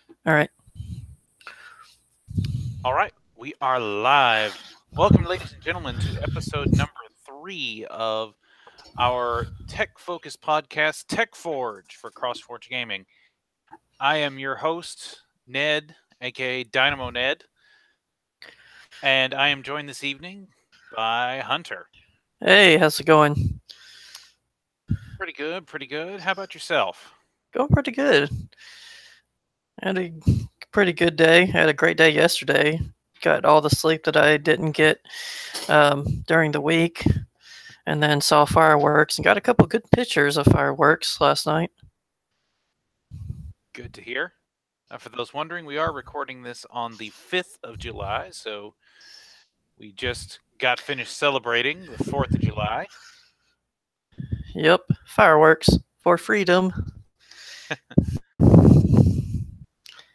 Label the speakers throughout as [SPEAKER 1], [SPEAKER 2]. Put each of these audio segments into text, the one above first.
[SPEAKER 1] All right.
[SPEAKER 2] All right, we are live. Welcome, ladies and gentlemen, to episode number 3 of our tech-focused podcast, Tech Forge for CrossForge Gaming. I am your host, Ned, aka Dynamo Ned, and I am joined this evening by Hunter.
[SPEAKER 1] Hey, how's it going?
[SPEAKER 2] Pretty good, pretty good. How about yourself?
[SPEAKER 1] Going pretty good. I had a pretty good day. I had a great day yesterday. Got all the sleep that I didn't get during the week, and then saw fireworks and got a couple good pictures of fireworks last night.
[SPEAKER 2] Good to hear. For those wondering, we are recording this on the 5th of July, so we just got finished celebrating the 4th of July.
[SPEAKER 1] Yep, fireworks for freedom.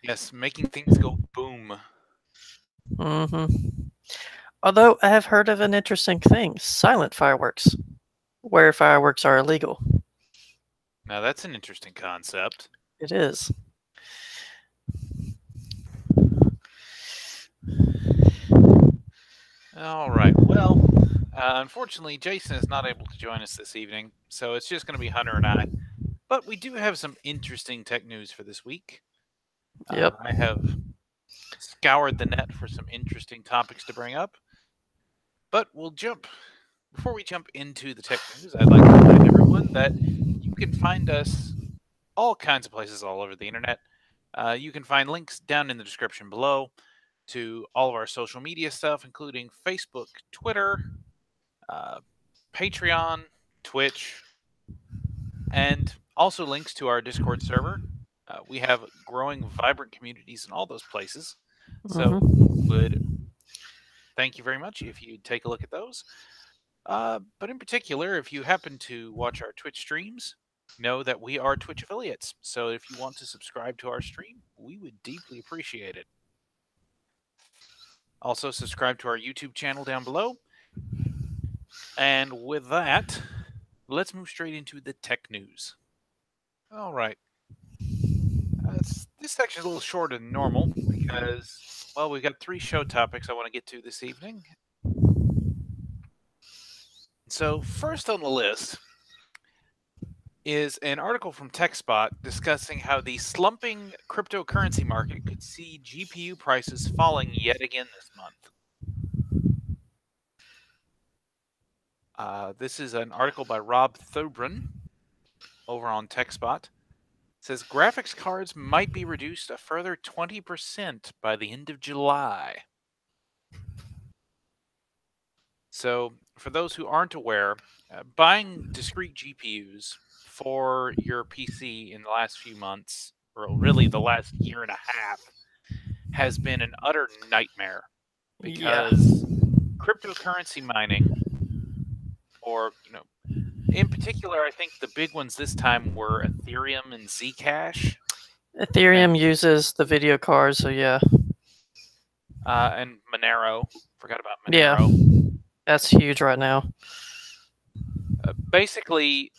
[SPEAKER 2] Yes, making things go boom.
[SPEAKER 1] hmm Although I have heard of an interesting thing: silent fireworks, where fireworks are illegal.
[SPEAKER 2] Now that's an interesting concept.
[SPEAKER 1] It is.
[SPEAKER 2] All right. Well, unfortunately, Jason is not able to join us this evening, so it's just going to be Hunter and I. But we do have some interesting tech news for this week.
[SPEAKER 1] Yep.
[SPEAKER 2] I have scoured the net for some interesting topics to bring up. But before we jump into the tech news, I'd like to remind everyone that you can find us all kinds of places all over the internet. You can find links down in the description below to all of our social media stuff, including Facebook, Twitter, Patreon, Twitch, and also links to our Discord server. We have growing, vibrant communities in all those places. So, would thank you very much if you take a look at those. But in particular, if you happen to watch our Twitch streams, know that we are Twitch affiliates. So if you want to subscribe to our stream, we would deeply appreciate it. Also, subscribe to our YouTube channel down below. And with that, let's move straight into the tech news. All right. This section is a little shorter than normal because, well, we've got 3 show topics I want to get to this evening. So, first on the list is an article from TechSpot discussing how the slumping cryptocurrency market could see GPU prices falling yet again this month. This is an article by Rob Thoburn over on TechSpot. It says graphics cards might be reduced a further 20% by the end of July. So, for those who aren't aware, buying discrete GPUs for your PC in the last few months, or really the last year and a half, has been an utter nightmare because cryptocurrency mining, or in particular, I think the big ones this time were Ethereum and Zcash.
[SPEAKER 1] Ethereum uses the video card, so yeah.
[SPEAKER 2] And Monero. Forgot about Monero.
[SPEAKER 1] Yeah, that's huge right now.
[SPEAKER 2] Basically,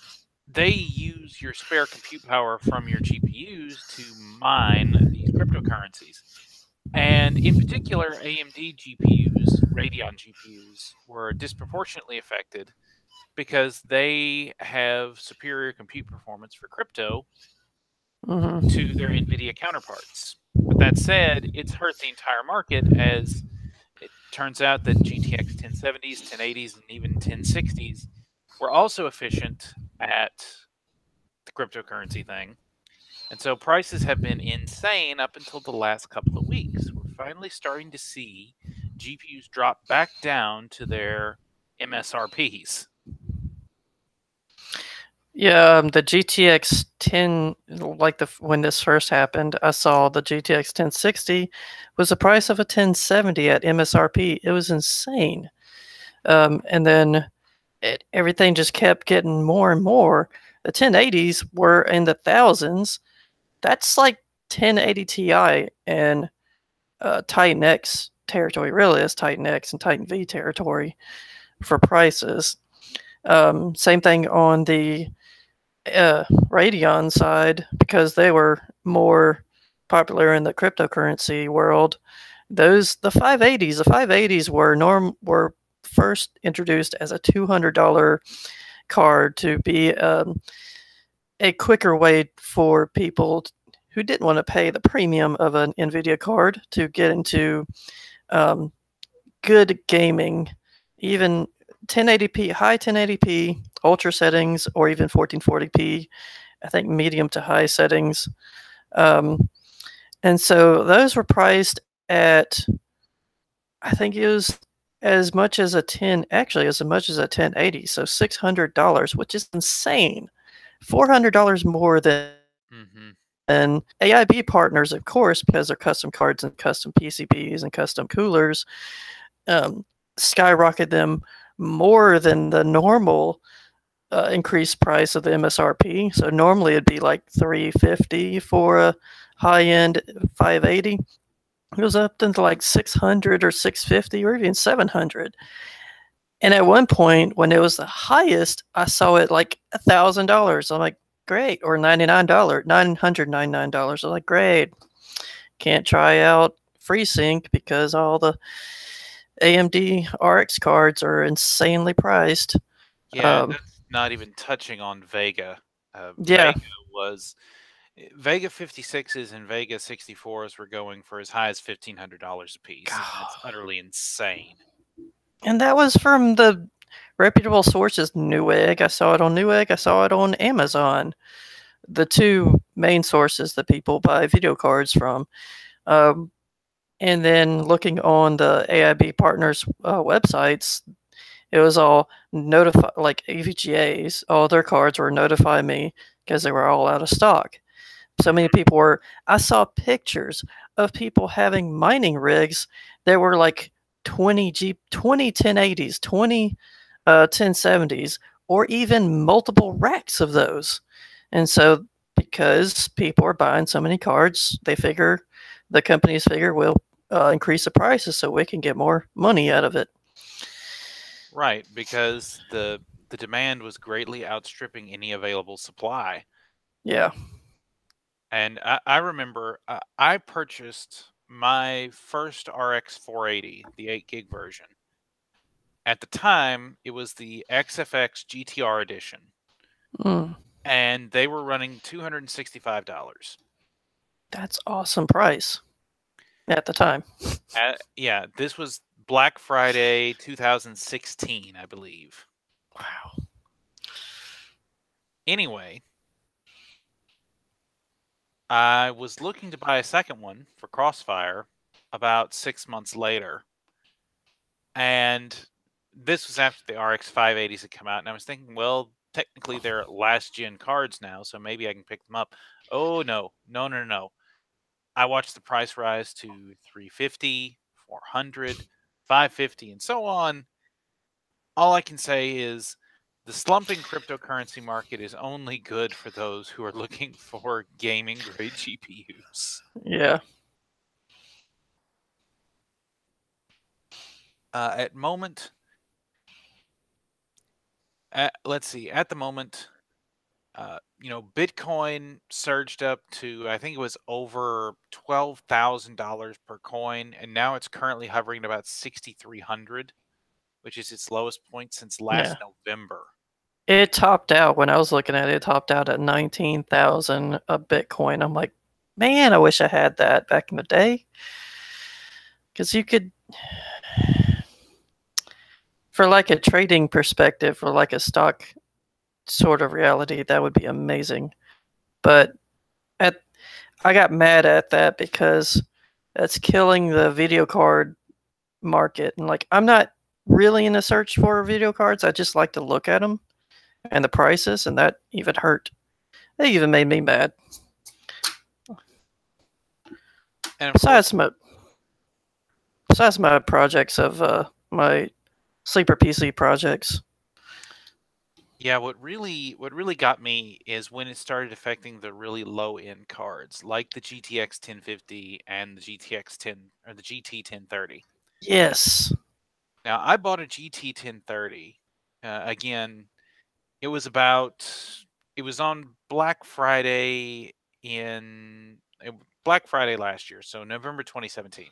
[SPEAKER 2] they use your spare compute power from your GPUs to mine these cryptocurrencies. And in particular, AMD GPUs, Radeon GPUs, were disproportionately affected because they have superior compute performance for crypto to their NVIDIA counterparts. But that said, it's hurt the entire market as it turns out that GTX 1070s, 1080s, and even 1060s were also efficient at the cryptocurrency thing. And so prices have been insane up until the last couple of weeks. We're finally starting to see GPUs drop back down to their MSRPs.
[SPEAKER 1] Yeah, the GTX 10, when this first happened, I saw the GTX 1060 was the price of a 1070 at MSRP. It was insane. And then everything just kept getting more and more. The 1080s were in the thousands. That's like 1080 Ti and Titan X territory. Really, it's Titan X and Titan V territory for prices. Same thing on the Radeon side because they were more popular in the cryptocurrency world. The 580s were first introduced as a $200 card to be a quicker way for people who didn't want to pay the premium of an NVIDIA card to get into um, good gaming, even 1080p, high 1080p, ultra settings, or even 1440p. I think medium to high settings. Um, and so those were priced at, I think it was as much as a 10, actually as much as a 1080, so $600, which is insane. $400 more
[SPEAKER 2] Mm-hmm.
[SPEAKER 1] than AIB partners, of course, because they're custom cards and custom PCBs and custom coolers, um, skyrocket them more than the normal increased price of the MSRP. So normally it'd be like $350 for a high-end 580. It was up to like 600 or 650 or even 700. And at one point, when it was the highest, I saw it like $1,000. I'm like, great, or $99, $999. I'm like, great. Can't try out FreeSync because all the AMD RX cards are insanely priced.
[SPEAKER 2] Yeah, and
[SPEAKER 1] Um,
[SPEAKER 2] that's not even touching on Vega.
[SPEAKER 1] yeah,
[SPEAKER 2] Vega 56s and Vega 64s were going for as high as $1,500 a piece, and that's utterly insane.
[SPEAKER 1] and that was from the reputable sources. Newegg, I saw it on Newegg. I saw it on Amazon. The two main sources that people buy video cards from. Um, and then looking on the AIB partners websites, it was all notify like EVGAs. All their cards were notify me because they were all out of stock. So many people were. I saw pictures of people having mining rigs that were like 20 1080s, 20 1070s, or even multiple racks of those. And so, because people are buying so many cards, the companies figure we'll increase the prices so we can get more money out of it.
[SPEAKER 2] Right, because the demand was greatly outstripping any available supply.
[SPEAKER 1] Yeah.
[SPEAKER 2] And I remember I purchased my first RX 480, the 8 gig version. At the time, it was the XFX GTR edition,
[SPEAKER 1] Mm,
[SPEAKER 2] and they were running $265.
[SPEAKER 1] that's awesome price at the time.
[SPEAKER 2] Yeah, this was Black Friday 2016, I believe.
[SPEAKER 1] Wow.
[SPEAKER 2] Anyway, I was looking to buy a second one for Crossfire about 6 months later. And this was after the RX 580s had come out. And I was thinking, well, technically they're last gen cards now, so maybe I can pick them up. Oh, no, no, no, no. I watched the price rise to 350, 400, 550, and so on. All I can say is the slumping cryptocurrency market is only good for those who are looking for gaming grade GPUs.
[SPEAKER 1] Yeah.
[SPEAKER 2] At moment, let's see. At the moment, Bitcoin surged up to, I think it was over $12,000 per coin, and now it's currently hovering at about 6,300, which is its lowest point since
[SPEAKER 1] Yeah.
[SPEAKER 2] last November.
[SPEAKER 1] It topped out when I was looking at it. It topped out at 19,000 a Bitcoin. I'm like, man, I wish I had that back in the day. Because you could, for like a trading perspective, or like a stock sort of reality, that would be amazing. But at, I got mad at that because that's killing the video card market. And like, I'm not really in a search for video cards. I just like to look at them and the prices, and that even hurt. It even made me mad.
[SPEAKER 2] And of course,
[SPEAKER 1] Besides my besides my projects of my sleeper PC projects.
[SPEAKER 2] yeah, what really got me is when it started affecting the really low end cards, like the GTX 1050 and the GTX 10 or the GT 1030.
[SPEAKER 1] Yes.
[SPEAKER 2] Now, I bought a GT 1030. Again, it was about it was on Black Friday in Black Friday last year, so November 2017.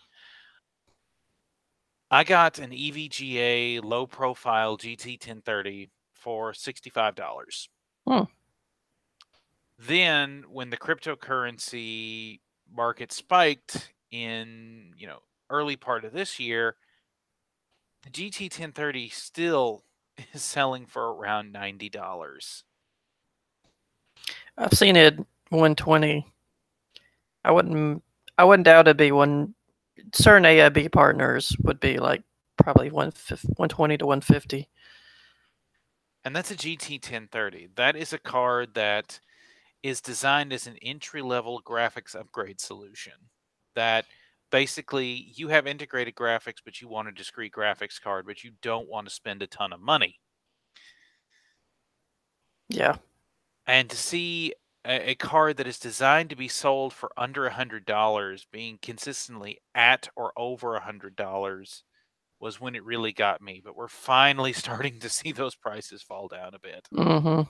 [SPEAKER 2] I got an EVGA low profile GT 1030 for $65.
[SPEAKER 1] Hmm.
[SPEAKER 2] Then when the cryptocurrency market spiked in, early part of this year, the GT 1030 still is selling for around $90.
[SPEAKER 1] I've seen it 120. I wouldn't doubt it'd be one. Certain AIB partners would be like probably 120 to 150.
[SPEAKER 2] And that's a GT 1030. That is a card that is designed as an entry-level graphics upgrade solution. That basically you have integrated graphics, but you want a discrete graphics card, but you don't want to spend a ton of money.
[SPEAKER 1] Yeah.
[SPEAKER 2] And to see a card that is designed to be sold for under $100 being consistently at or over $100 was when it really got me. But we're finally starting to see those prices fall down a bit.
[SPEAKER 1] Mm-hmm.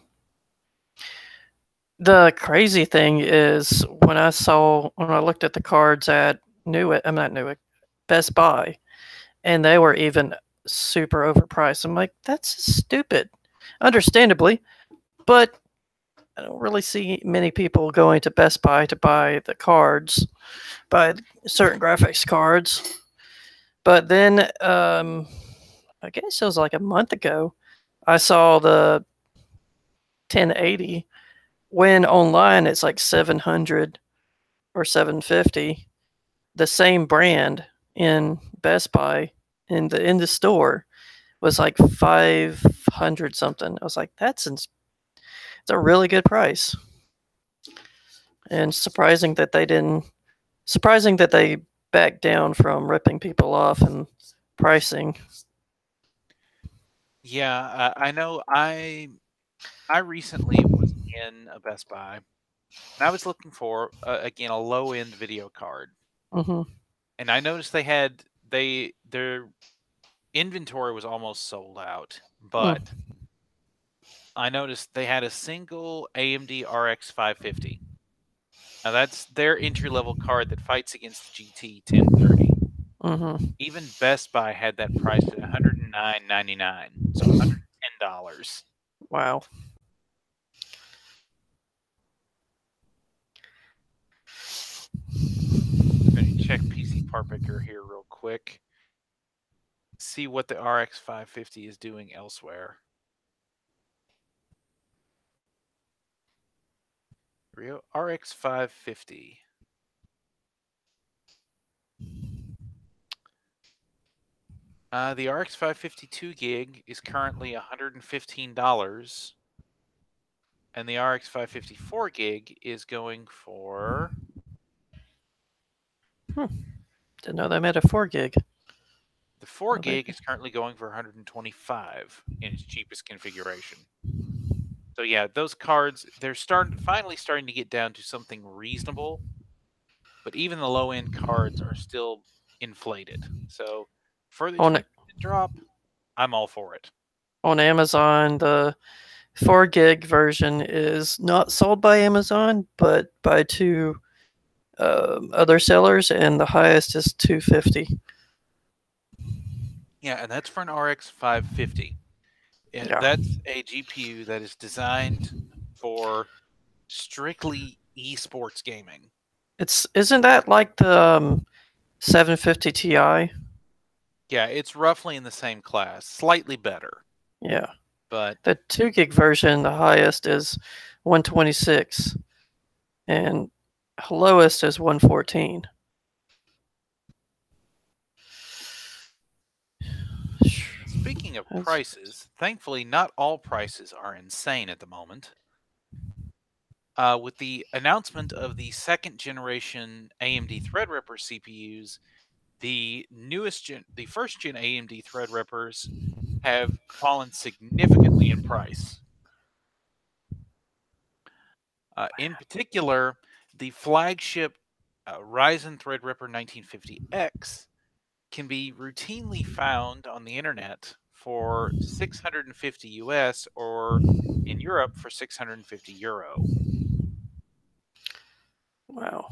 [SPEAKER 1] The crazy thing is when I looked at the cards at Best Buy, and they were even super overpriced. I'm like, that's stupid. Understandably, but I don't really see many people going to Best Buy to buy the cards, buy certain graphics cards. But then, I guess it was like a month ago, I saw the 1080 when online it's like 700 or 750. The same brand in Best Buy in the store was like 500 something. I was like, it's a really good price. And surprising that they backed down from ripping people off and pricing.
[SPEAKER 2] Yeah, I know. I recently was in a Best Buy, and I was looking for again a low end video card,
[SPEAKER 1] Mm-hmm.
[SPEAKER 2] and I noticed their inventory was almost sold out,
[SPEAKER 1] Mm.
[SPEAKER 2] but I noticed they had a single AMD RX 550. Now that's their entry level card that fights against the GT 1030.
[SPEAKER 1] Mm-hmm.
[SPEAKER 2] Even Best Buy had that priced at $109.99, so $110.
[SPEAKER 1] Wow.
[SPEAKER 2] Let me check PC Part Picker here real quick. See what the RX 550 is doing elsewhere. RX 550. The RX 552 gig is currently $115, and the RX 554 gig is going for
[SPEAKER 1] Didn't know they made a 4 gig.
[SPEAKER 2] the 4
[SPEAKER 1] Oh,
[SPEAKER 2] gig is currently going for $125 in its cheapest configuration. So yeah, those cards they're finally starting to get down to something reasonable, but even the low end cards are still inflated. So for the
[SPEAKER 1] on
[SPEAKER 2] 20% drop, I'm all for it.
[SPEAKER 1] on Amazon, the 4 gig version is not sold by Amazon, but by two other sellers, and the highest is 250.
[SPEAKER 2] Yeah, and that's for an RX 550.
[SPEAKER 1] Yeah,
[SPEAKER 2] That's a GPU that is designed for strictly esports gaming.
[SPEAKER 1] isn't that like the 750 Ti?
[SPEAKER 2] Yeah, it's roughly in the same class, slightly better.
[SPEAKER 1] Yeah,
[SPEAKER 2] But
[SPEAKER 1] the 2 gig version, the highest is 126, and lowest is 114.
[SPEAKER 2] speaking of
[SPEAKER 1] That's,
[SPEAKER 2] prices, thankfully not all prices are insane at the moment. With the announcement of the second generation AMD Threadripper CPUs, the first gen AMD Threadrippers have fallen significantly in price. In particular, the flagship Ryzen Threadripper 1950X can be routinely found on the internet for 650 US or in Europe for 650 euro.
[SPEAKER 1] wow.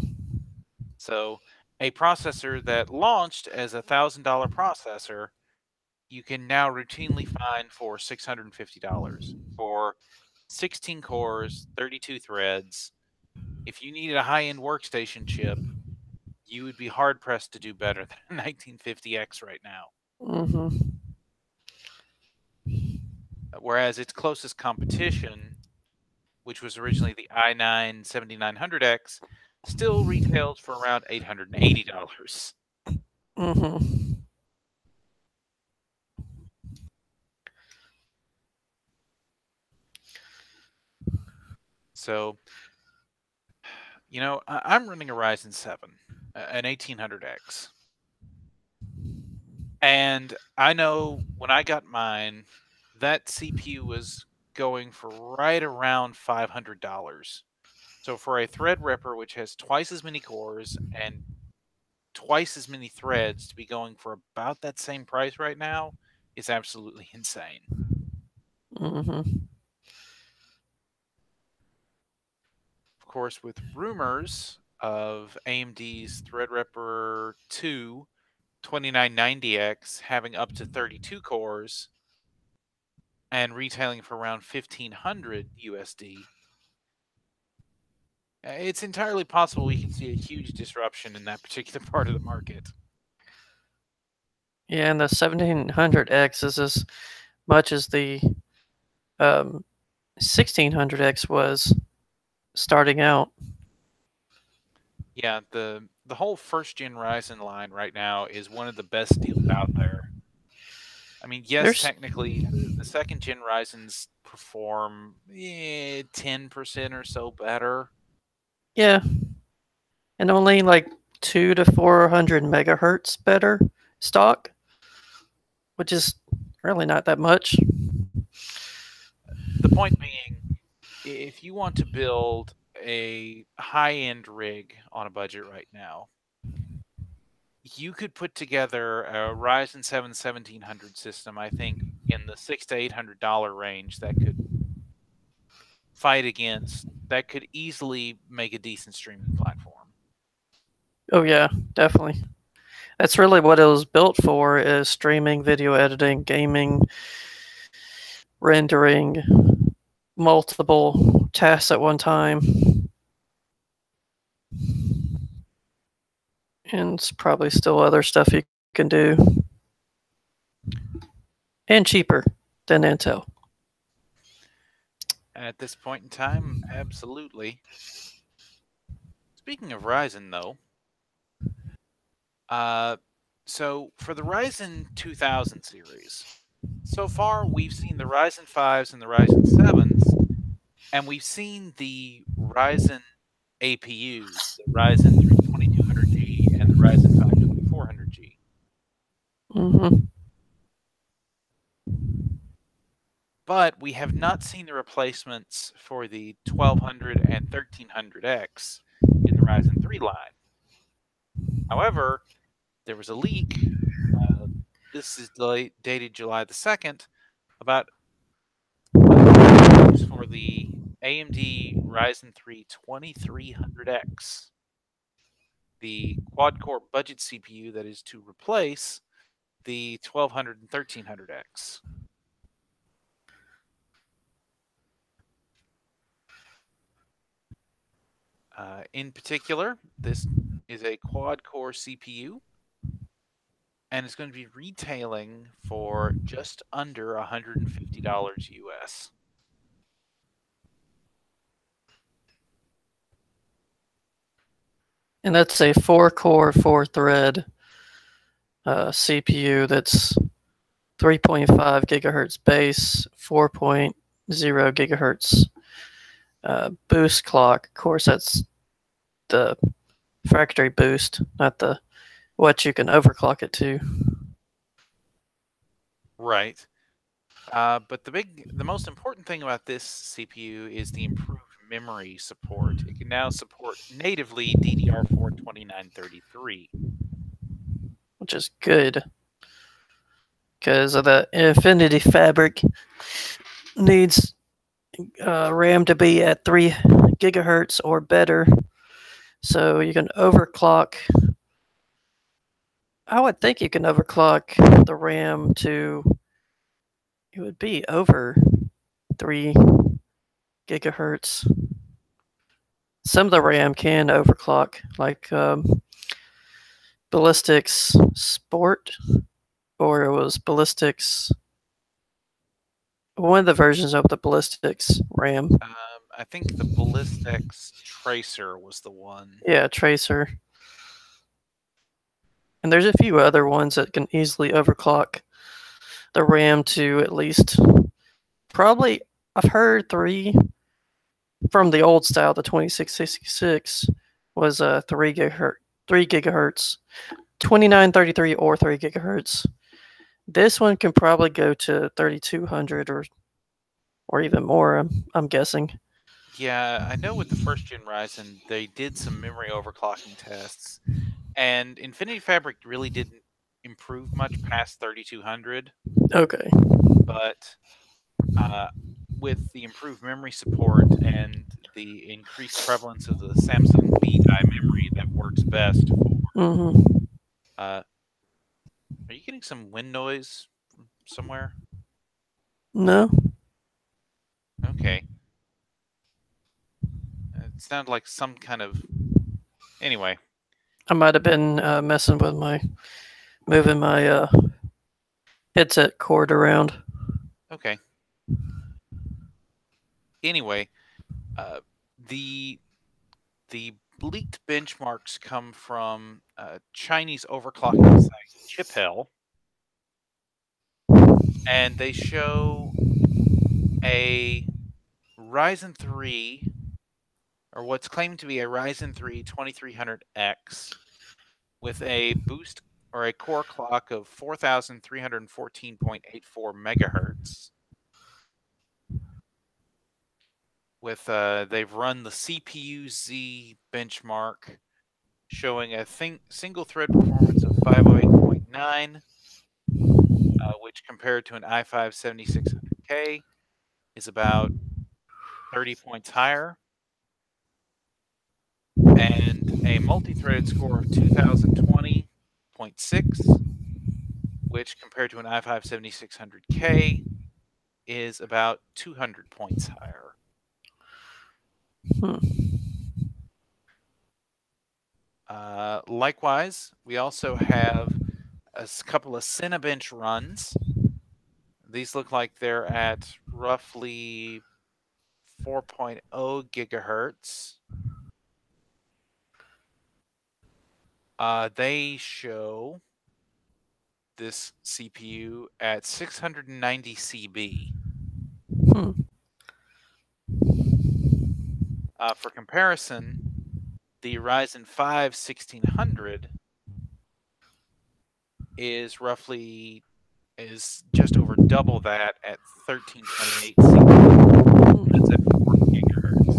[SPEAKER 2] So a processor that launched as a $1,000 processor, you can now routinely find for $650 for 16 cores, 32 threads. If you needed a high-end workstation chip, you would be hard-pressed to do better than a 1950X right now.
[SPEAKER 1] Mm-hmm.
[SPEAKER 2] Whereas its closest competition, which was originally the i9 7900X, still retails for around $880.
[SPEAKER 1] Mm-hmm.
[SPEAKER 2] So, I'm running a Ryzen 7, an 1800X. And I know when I got mine, that CPU was going for right around $500. So for a Threadripper, which has twice as many cores and twice as many threads, to be going for about that same price right now is absolutely insane.
[SPEAKER 1] Mm-hmm.
[SPEAKER 2] Of course, with rumors of AMD's Threadripper 2 2990X having up to 32 cores and retailing for around 1500 USD, it's entirely possible we could see a huge disruption in that particular part of the market.
[SPEAKER 1] Yeah, and the 1700X is as much as the 1600X was starting out.
[SPEAKER 2] Yeah, the whole first gen Ryzen line right now is one of the best deals out there. I mean, yes, technically the second gen Ryzens perform 10% or so better.
[SPEAKER 1] Yeah, and only like 200 to 400 megahertz better stock, which is really not that much.
[SPEAKER 2] The point being, if you want to build a high-end rig on a budget right now, you could put together a Ryzen 7 1700 system, I think, in the $600 to $800 range that could easily make a decent streaming platform.
[SPEAKER 1] Oh yeah, definitely. That's really what it was built for: is streaming, video editing, gaming, rendering, multiple tasks at one time, and it's probably still other stuff you can do, and cheaper than Intel.
[SPEAKER 2] At this point in time, absolutely. Speaking of Ryzen, though, so for the Ryzen 2000 series, so far we've seen the Ryzen 5s and the Ryzen 7s, and we've seen the Ryzen APUs, the Ryzen 3 2200G and the Ryzen 5 2400G.
[SPEAKER 1] Mm-hmm.
[SPEAKER 2] But we have not seen the replacements for the 1200 and 1300X in the Ryzen 3 line. However, there was a leak, this is dated July the 2nd, about for the AMD Ryzen 3 2300X, the quad-core budget CPU that is to replace the 1200 and 1300X. In particular, this is a quad-core CPU, and it's going to be retailing for just under $150 US.
[SPEAKER 1] And that's a 4-core, 4-thread CPU that's 3.5 gigahertz base, 4.0 gigahertz boost clock. Of course, that's the factory boost, not the what you can overclock it to.
[SPEAKER 2] Right. But the most important thing about this CPU is the improved memory support. It can now support natively DDR4 2933.
[SPEAKER 1] Which is good, because the Infinity Fabric needs RAM to be at 3 gigahertz or better So you can overclock. I would think you can overclock the RAM to, it would be over 3 gigahertz. Some of the RAM can overclock, like Ballistics Sport, or it was Ballistics, one of the versions of the Ballistics RAM.
[SPEAKER 2] I think the Ballistics Tracer was the one.
[SPEAKER 1] Yeah, Tracer. And there's a few other ones that can easily overclock the RAM to at least, probably, I've heard 3 from the old style, the 2666 was 3 gigahertz, 2933 or 3 gigahertz. This one can probably go to 3200 or even more, I'm guessing.
[SPEAKER 2] Yeah, I know with the first gen Ryzen, they did some memory overclocking tests, and Infinity Fabric really didn't improve much past 3200.
[SPEAKER 1] Okay.
[SPEAKER 2] But with the improved memory support and the increased prevalence of the Samsung V-Die memory that works best for. Are you getting some wind noise from somewhere?
[SPEAKER 1] No.
[SPEAKER 2] Okay. It sounded like some kind of. Anyway.
[SPEAKER 1] I might have been messing with moving my headset cord around.
[SPEAKER 2] Okay. Anyway, the leaked benchmarks come from Chinese overclocking site ChipHell, and they show a Ryzen 3, or what's claimed to be a Ryzen 3 2300X with a boost or a core clock of 4,314.84 megahertz. With they've run the CPU-Z benchmark showing a single thread performance of 508.9, which compared to an i5 7600K is about 30 points higher, and a multi-threaded score of 2020.6, which compared to an i5 7600K is about 200 points higher. Likewise, we also have a couple of Cinebench runs. These look like they're at roughly 4.0 gigahertz. They show this CPU at 690 CB. For comparison, the Ryzen 5 1600 is just over double that at 1328 CB. That's at 4 gigahertz.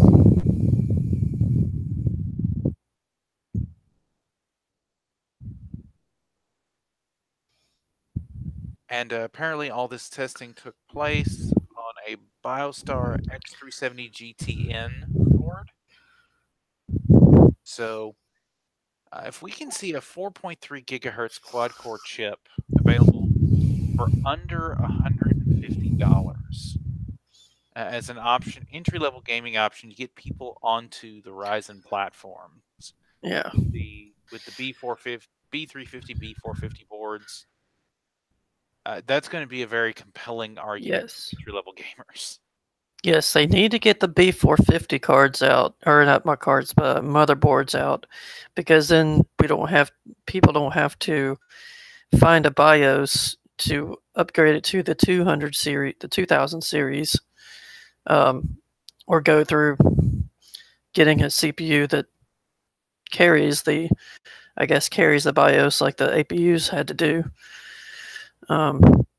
[SPEAKER 2] And apparently all this testing took place on a BioStar X370 GTN board. So if we can see a 4.3 gigahertz quad-core chip available for under $150 as an option, entry-level gaming option to get people onto the Ryzen platforms.
[SPEAKER 1] Yeah.
[SPEAKER 2] With the B350, B450 boards, that's going to be a very compelling argument for entry-level gamers.
[SPEAKER 1] Yes, they need to get the B450 cards out, or not my cards, but motherboards out, because then people don't have to find a BIOS to upgrade it to the 200 series, the 2000 series, or go through getting a CPU that carries the BIOS like the APUs had to do.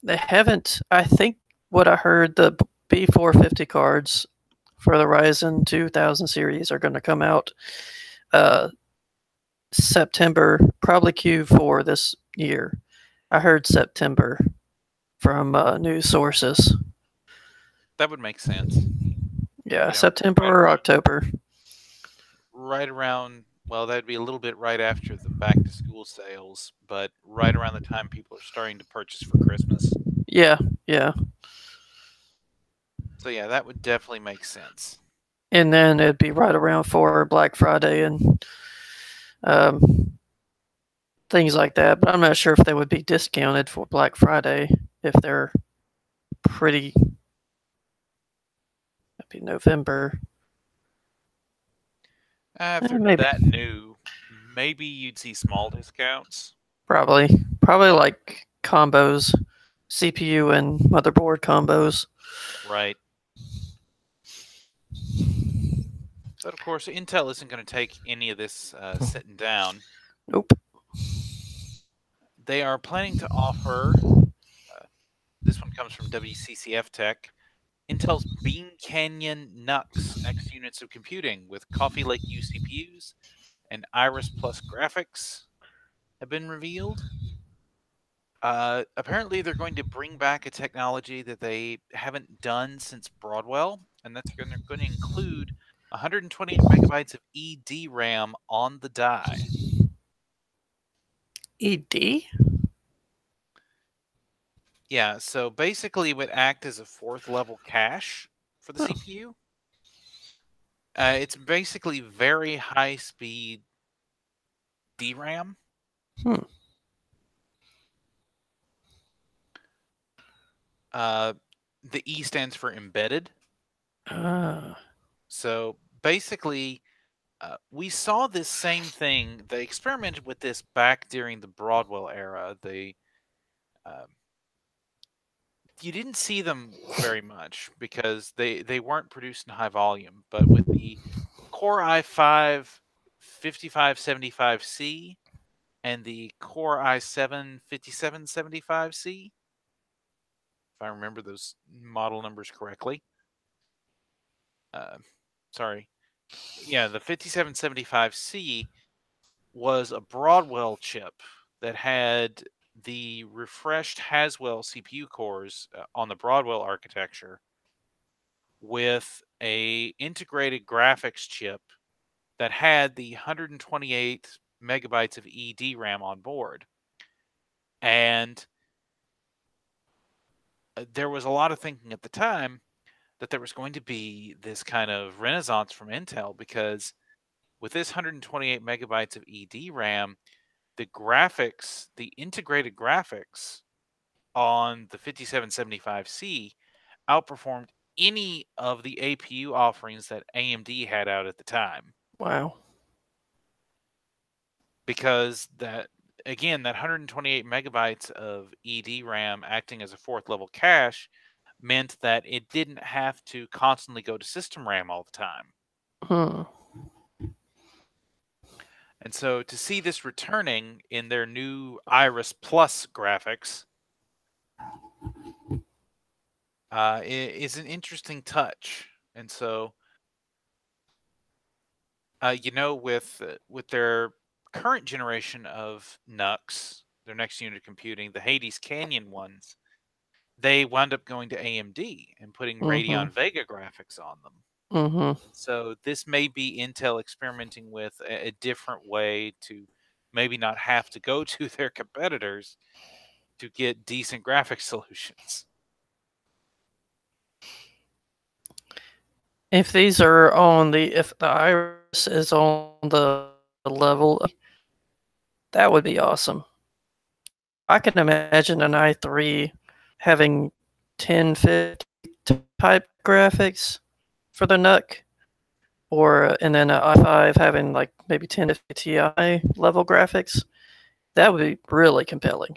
[SPEAKER 1] They haven't. I think what I heard, the B450 cards for the Ryzen 2000 series are going to come out September, probably Q4 this year. I heard September from news sources.
[SPEAKER 2] That would make sense.
[SPEAKER 1] Yeah, September or October.
[SPEAKER 2] Right around Well, that'd be a little bit right after the back to school sales, but right around the time people are starting to purchase for Christmas.
[SPEAKER 1] Yeah, yeah.
[SPEAKER 2] So yeah, that would definitely make sense.
[SPEAKER 1] And then it'd be right around for Black Friday and um, things like that. But I'm not sure if they would be discounted for Black Friday if they're pretty. That'd be November.
[SPEAKER 2] If they're
[SPEAKER 1] Maybe,
[SPEAKER 2] that new, maybe you'd see small discounts.
[SPEAKER 1] probably like combos, CPU and motherboard combos.
[SPEAKER 2] Right. But of course, Intel isn't going to take any of this sitting down.
[SPEAKER 1] Nope.
[SPEAKER 2] They are planning to offer, uh, this one comes from WCCF Tech, Intel's Bean Canyon NUX next units of computing with Coffee Lake U CPUs and Iris Plus graphics have been revealed. Apparently, they're going to bring back a technology that they haven't done since Broadwell, and that's going to include 128 megabytes of EDRAM on the die.
[SPEAKER 1] ED?
[SPEAKER 2] Yeah, so basically it would act as a fourth level cache for the
[SPEAKER 1] Oh.
[SPEAKER 2] CPU. It's basically very high speed DRAM.
[SPEAKER 1] Hmm.
[SPEAKER 2] The E stands for embedded.
[SPEAKER 1] Ah.
[SPEAKER 2] So basically, we saw this same thing. They experimented with this back during the Broadwell era. Uh, you didn't see them very much because they weren't produced in high volume. But with the Core i5 5575C and the Core i7 5775C, if I remember those model numbers correctly. Uh, sorry. Yeah, the 5775C was a Broadwell chip that had the refreshed Haswell CPU cores on the Broadwell architecture with a integrated graphics chip that had the 128 megabytes of EDRAM on board. And there was a lot of thinking at the time that there was going to be this kind of renaissance from Intel because with this 128 megabytes of EDRAM, the graphics, the integrated graphics on the 5775C outperformed any of the APU offerings that AMD had out at the time.
[SPEAKER 1] Wow.
[SPEAKER 2] Because that, again, that 128 megabytes of EDRAM acting as a fourth level cache meant that it didn't have to constantly go to system RAM all the time.
[SPEAKER 1] Hmm.
[SPEAKER 2] And so to see this returning in their new Iris Plus graphics is an interesting touch. And so, with their current generation of NUCs, their next unit of computing, the Hades Canyon ones, they wound up going to AMD and putting
[SPEAKER 1] Mm-hmm.
[SPEAKER 2] Radeon Vega graphics on them.
[SPEAKER 1] Mm-hmm.
[SPEAKER 2] So this may be Intel experimenting with a different way to maybe not have to go to their competitors to get decent graphics solutions.
[SPEAKER 1] If these are on if the iris is on the level, that would be awesome. I can imagine an i3 having 1050 type graphics for the NUC, or and then an i5 having like maybe 1050 Ti level graphics. That would be really compelling.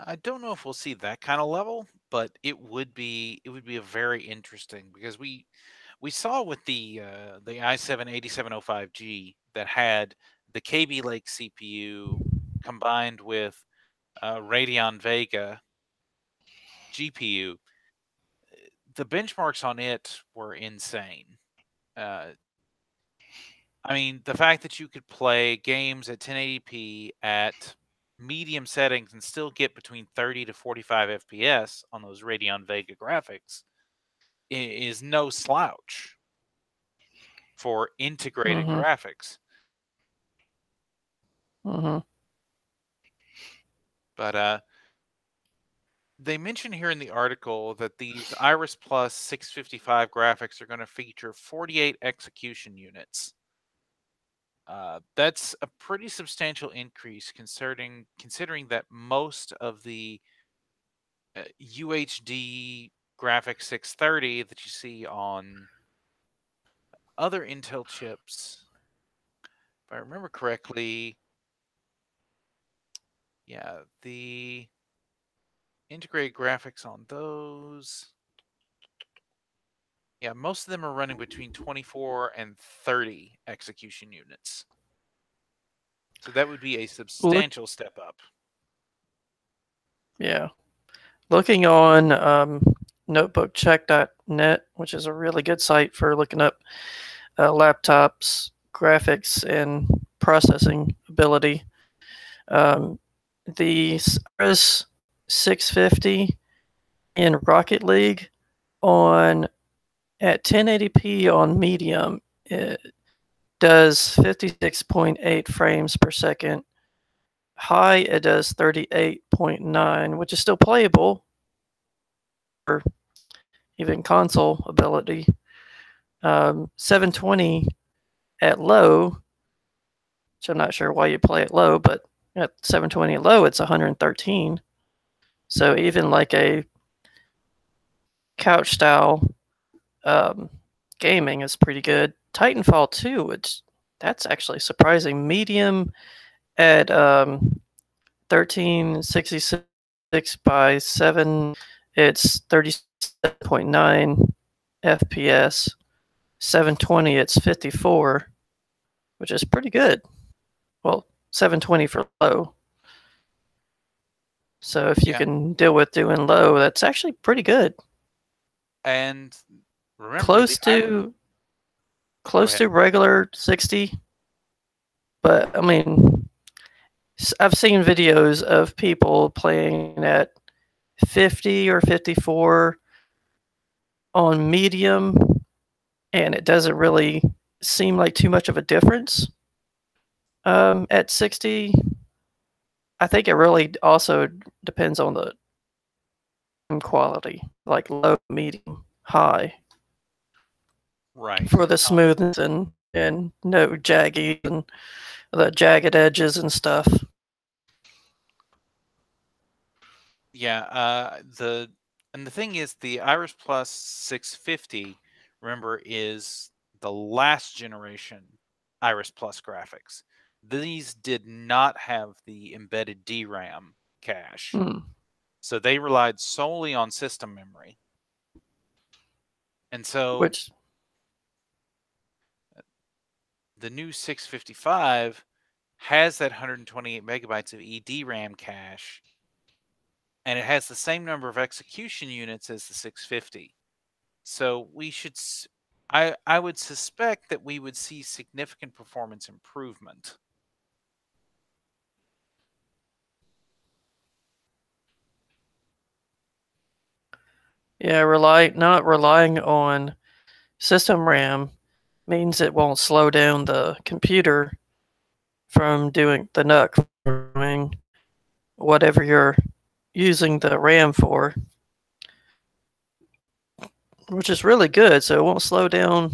[SPEAKER 2] I don't know if we'll see that kind of level, but it would be a very interesting because we saw with the i7 8705G that had the KB Lake CPU combined with Radeon Vega GPU. The benchmarks on it were insane. Uh, I mean, the fact that you could play games at 1080p at medium settings and still get between 30 to 45 FPS on those Radeon Vega graphics is no slouch. for integrated
[SPEAKER 1] Mm-hmm.
[SPEAKER 2] graphics.
[SPEAKER 1] Mm-hmm.
[SPEAKER 2] But they mention here in the article that these Iris Plus 655 graphics are going to feature 48 execution units. That's a pretty substantial increase considering that most of the UHD graphics 630 that you see on other Intel chips, if I remember correctly, yeah, the integrated graphics on those, yeah, most of them are running between 24 and 30 execution units. So that would be a
[SPEAKER 1] Look,
[SPEAKER 2] substantial step up.
[SPEAKER 1] yeah. Looking on notebookcheck.net, which is a really good site for looking up laptops, graphics, and processing ability. The Cyrus 650 in Rocket League on at 1080p on medium, it does 56.8 frames per second. High, it does 38.9, which is still playable for even console ability. 720 at low, which I'm not sure why you play it low, but at 720 at low, it's 113. So even like a couch style gaming is pretty good. Titanfall 2, that's actually surprising. Medium at 1366 by 7, it's 37.9 FPS. 720, it's 54, which is pretty good. Well, 720 for low. So if you can deal with doing low, that's actually pretty good.
[SPEAKER 2] And remember,
[SPEAKER 1] close to regular 60. But I mean, I've seen videos of people playing at 50 or 54 on medium, and it doesn't really seem like too much of a difference. At 60, I think it really also depends on the quality, like low, medium, high.
[SPEAKER 2] Right.
[SPEAKER 1] For the smoothness and no jaggy and the jagged edges and stuff.
[SPEAKER 2] Yeah, the thing is, the Iris Plus 650, remember, is the last generation Iris Plus graphics. These did not have the embedded DRAM cache. So they relied solely on system memory. And so the new 655 has that 128 megabytes of eDRAM cache, and it has the same number of execution units as the 650. So we should, I would suspect that we would see significant performance improvement.
[SPEAKER 1] Yeah, not relying on system RAM means it won't slow down the computer from doing the NUC, doing whatever you're using the RAM for, which is really good. So it won't slow down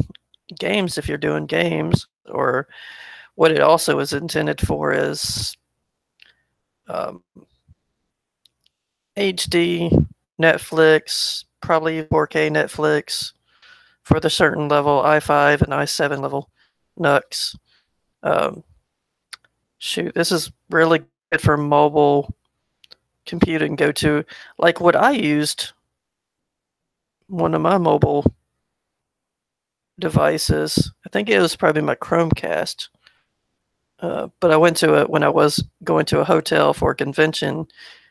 [SPEAKER 1] games if you're doing games, or what it also is intended for is HD Netflix, probably 4K Netflix for the certain level i5 and i7 level NUCs. Shoot, this is really good for mobile computing. Go to like what I used, one of my mobile devices. I think it was probably my Chromecast. But I went to it when I was going to a hotel for a convention,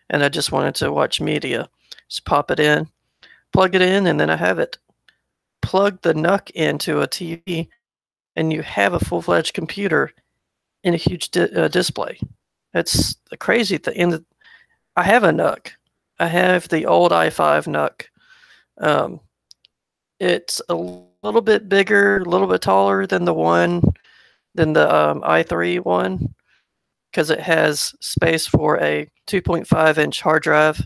[SPEAKER 1] and I just wanted to watch media. Just pop it in, plug it in, and then I have it. Plug the NUC into a TV, and you have a full-fledged computer in a huge display. It's a crazy thing. I have a NUC. I have the old i5 NUC. It's a little bit bigger, a little bit taller than the i3 one, because it has space for a 2.5-inch hard drive,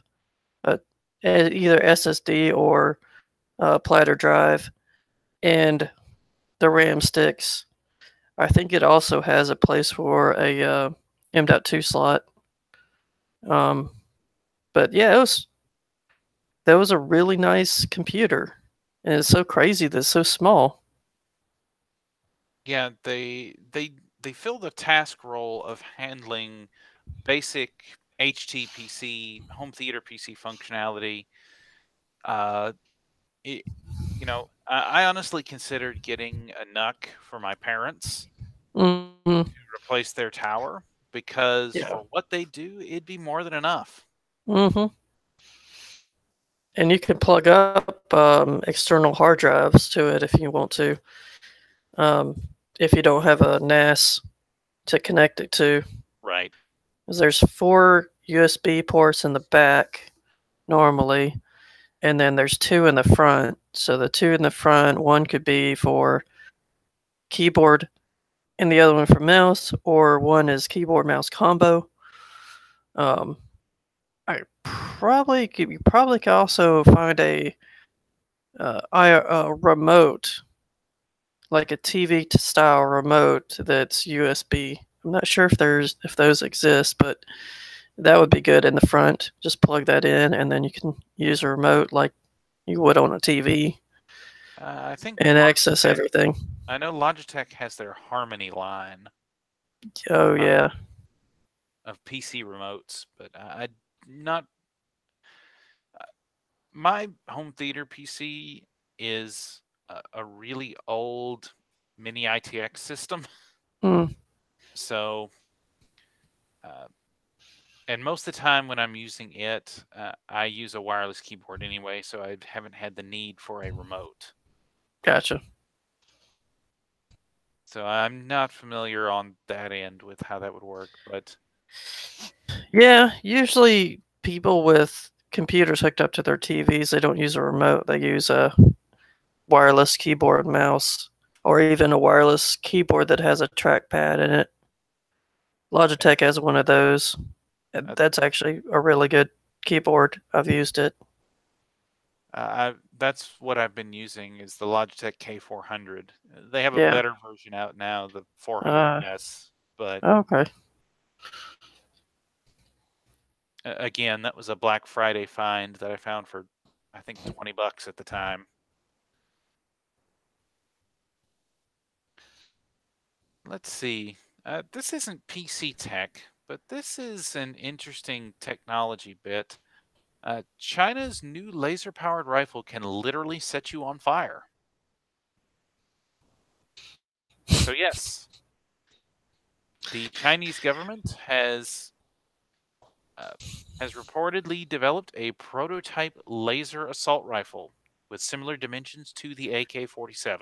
[SPEAKER 1] uh, either SSD or platter drive, and the RAM sticks. I think it also has a place for a M.2 slot. Um, but yeah, that was a really nice computer, and it's so crazy that it's so small.
[SPEAKER 2] Yeah, they fill the task role of handling basic HTPC home theater PC functionality. Uh, it, I honestly considered getting a NUC for my parents
[SPEAKER 1] Mm-hmm.
[SPEAKER 2] to replace their tower because
[SPEAKER 1] Yeah.
[SPEAKER 2] for what they do, it'd be more than enough.
[SPEAKER 1] Mm-hmm. And you can plug up external hard drives to it if you want to. Um, if you don't have a NAS to connect it to,
[SPEAKER 2] Right.
[SPEAKER 1] because there's 4 USB ports in the back normally, and then there's 2 in the front. So the 2 in the front, one could be for keyboard and the other one for mouse, or one is keyboard mouse combo. Um, you probably could also find a remote, like a TV style remote that's USB. I'm not sure if those exist, but that would be good in the front. Just plug that in, and then you can use a remote like you would on a TV
[SPEAKER 2] I think
[SPEAKER 1] and access
[SPEAKER 2] Logitech.
[SPEAKER 1] everything.
[SPEAKER 2] I know Logitech has their Harmony line
[SPEAKER 1] Oh yeah.
[SPEAKER 2] of PC remotes, but I not my home theater PC is a really old mini ITX system.
[SPEAKER 1] Mm,
[SPEAKER 2] So, uh, and most of the time when I'm using it, I use a wireless keyboard anyway, so I haven't had the need for a remote.
[SPEAKER 1] gotcha.
[SPEAKER 2] So I'm not familiar on that end with how that would work, but
[SPEAKER 1] Yeah, usually people with computers hooked up to their TVs, they don't use a remote. They use a wireless keyboard mouse, or even a wireless keyboard that has a trackpad in it. Logitech has one of those.
[SPEAKER 2] uh,
[SPEAKER 1] That's actually a really good keyboard. I've used it.
[SPEAKER 2] that's what I've been using is the Logitech K400. They have a
[SPEAKER 1] Yeah.
[SPEAKER 2] better version out now, the
[SPEAKER 1] Uh,
[SPEAKER 2] 400S, but
[SPEAKER 1] okay.
[SPEAKER 2] again, that was a Black Friday find that I found for I think $20 at the time. Let's see. This isn't PC tech, but this is an interesting technology bit. China's new laser-powered rifle can literally set you on fire. So yes, the Chinese government uh, has reportedly developed a prototype laser assault rifle with similar dimensions to the AK-47.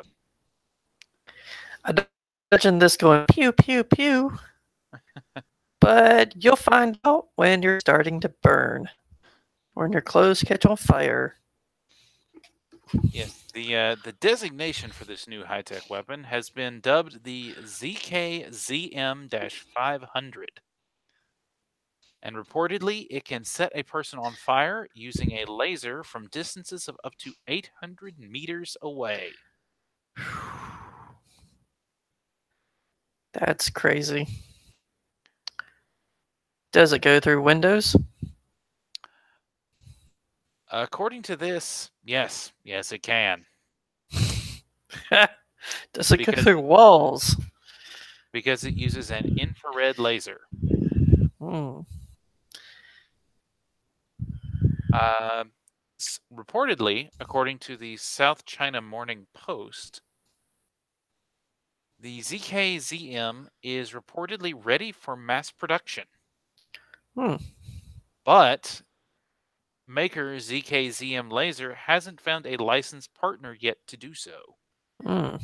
[SPEAKER 1] I imagine this going pew pew pew, but you'll find out when you're starting to burn, when your clothes catch on fire.
[SPEAKER 2] Yes, the designation for this new high-tech weapon has been dubbed the ZK-ZM-500. And reportedly, it can set a person on fire using a laser from distances of up to 800 meters away.
[SPEAKER 1] That's crazy. Does it go through windows?
[SPEAKER 2] According to this, yes, it can.
[SPEAKER 1] Does it go
[SPEAKER 2] Because
[SPEAKER 1] through walls?
[SPEAKER 2] it uses an infrared laser.
[SPEAKER 1] Hmm.
[SPEAKER 2] Uh, Reportedly, according to the South China Morning Post, the ZKZM is reportedly ready for mass production,
[SPEAKER 1] Hmm.
[SPEAKER 2] but maker ZKZM Laser hasn't found a licensed partner yet to do so.
[SPEAKER 1] Hmm.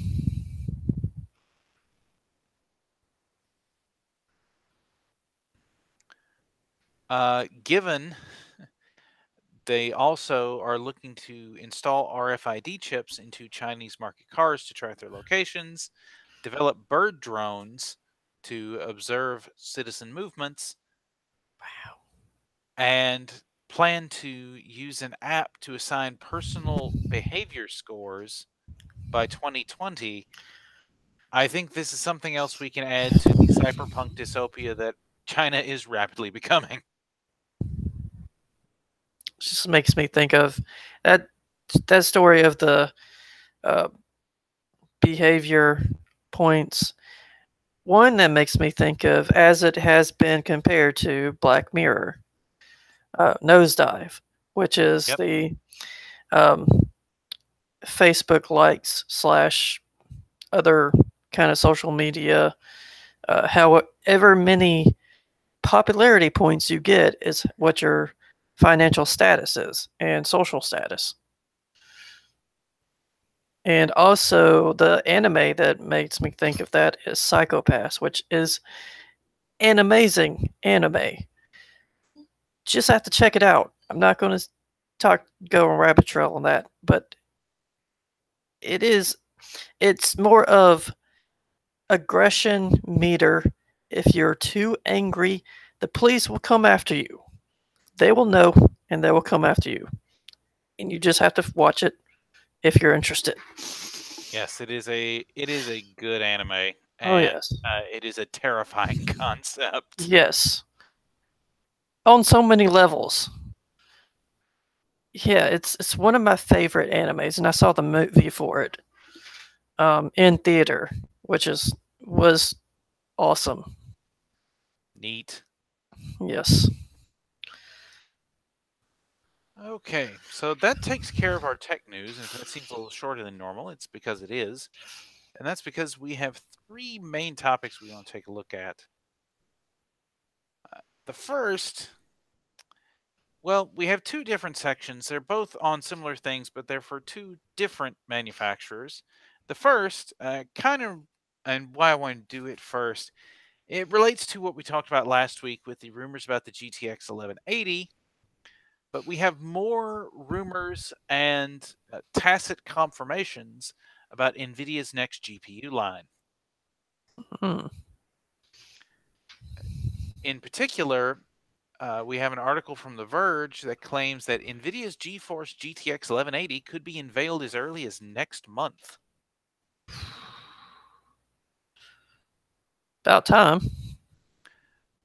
[SPEAKER 2] Given They also are looking to install RFID chips into Chinese market cars to track their locations, develop bird drones to observe citizen movements,
[SPEAKER 1] Wow.
[SPEAKER 2] and plan to use an app to assign personal behavior scores by 2020. I think this is something else we can add to the cyberpunk dystopia that China is rapidly becoming.
[SPEAKER 1] Just makes me think of that that story of the uh, behavior points. One that makes me think of, as it has been compared to Black Mirror, Nosedive, which is
[SPEAKER 2] Yep.
[SPEAKER 1] the um, Facebook likes slash other kind of social media. However many popularity points you get is what your financial status is and social status. And also, the anime that makes me think of that is Psychopaths, which is an amazing anime. Just have to check it out. I'm not going to go on rabbit trail on that, but it is. It's more of aggression meter. If you're too angry, the police will come after you. They will know, and they will come after you. And you just have to watch it if you're interested.
[SPEAKER 2] Yes, it is a good anime,
[SPEAKER 1] Oh
[SPEAKER 2] and
[SPEAKER 1] yes,
[SPEAKER 2] it is a terrifying concept.
[SPEAKER 1] yes, on so many levels. Yeah, it's one of my favorite animes, and I saw the movie for it in theater, which was awesome.
[SPEAKER 2] Neat.
[SPEAKER 1] Yes.
[SPEAKER 2] Okay, so that takes care of our tech news, and if that seems a little shorter than normal, it's because it is. And that's because we have three main topics we want to take a look at. The first, well, we have two different sections. They're both on similar things, but they're for two different manufacturers. The first, and why I want to do it first, it relates to what we talked about last week with the rumors about the GTX 1180. But we have more rumors and tacit confirmations about NVIDIA's next GPU line.
[SPEAKER 1] Hmm.
[SPEAKER 2] In particular, we have an article from The Verge that claims that NVIDIA's GeForce GTX 1180 could be unveiled as early as next month.
[SPEAKER 1] About time.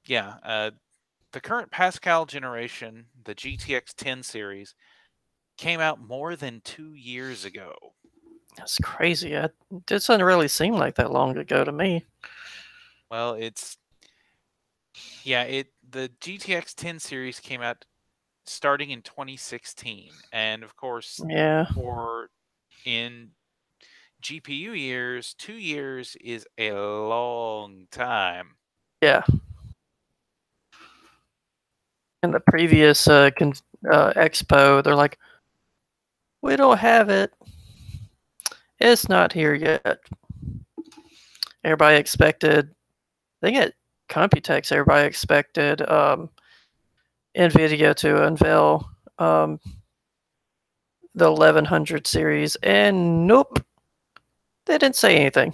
[SPEAKER 2] Yeah, the current Pascal generation, the GTX 10 series, came out more than 2 years ago.
[SPEAKER 1] That's crazy. It doesn't really seem like that long ago to me.
[SPEAKER 2] Well, the GTX 10 series came out starting in 2016, and of course,
[SPEAKER 1] Yeah.
[SPEAKER 2] for in GPU years, 2 years is a long time.
[SPEAKER 1] Yeah. In the previous expo, they're like, we don't have it. It's not here yet. Everybody expected. I think at Computex, everybody expected NVIDIA to unveil the 1100 series, and nope, they didn't say anything.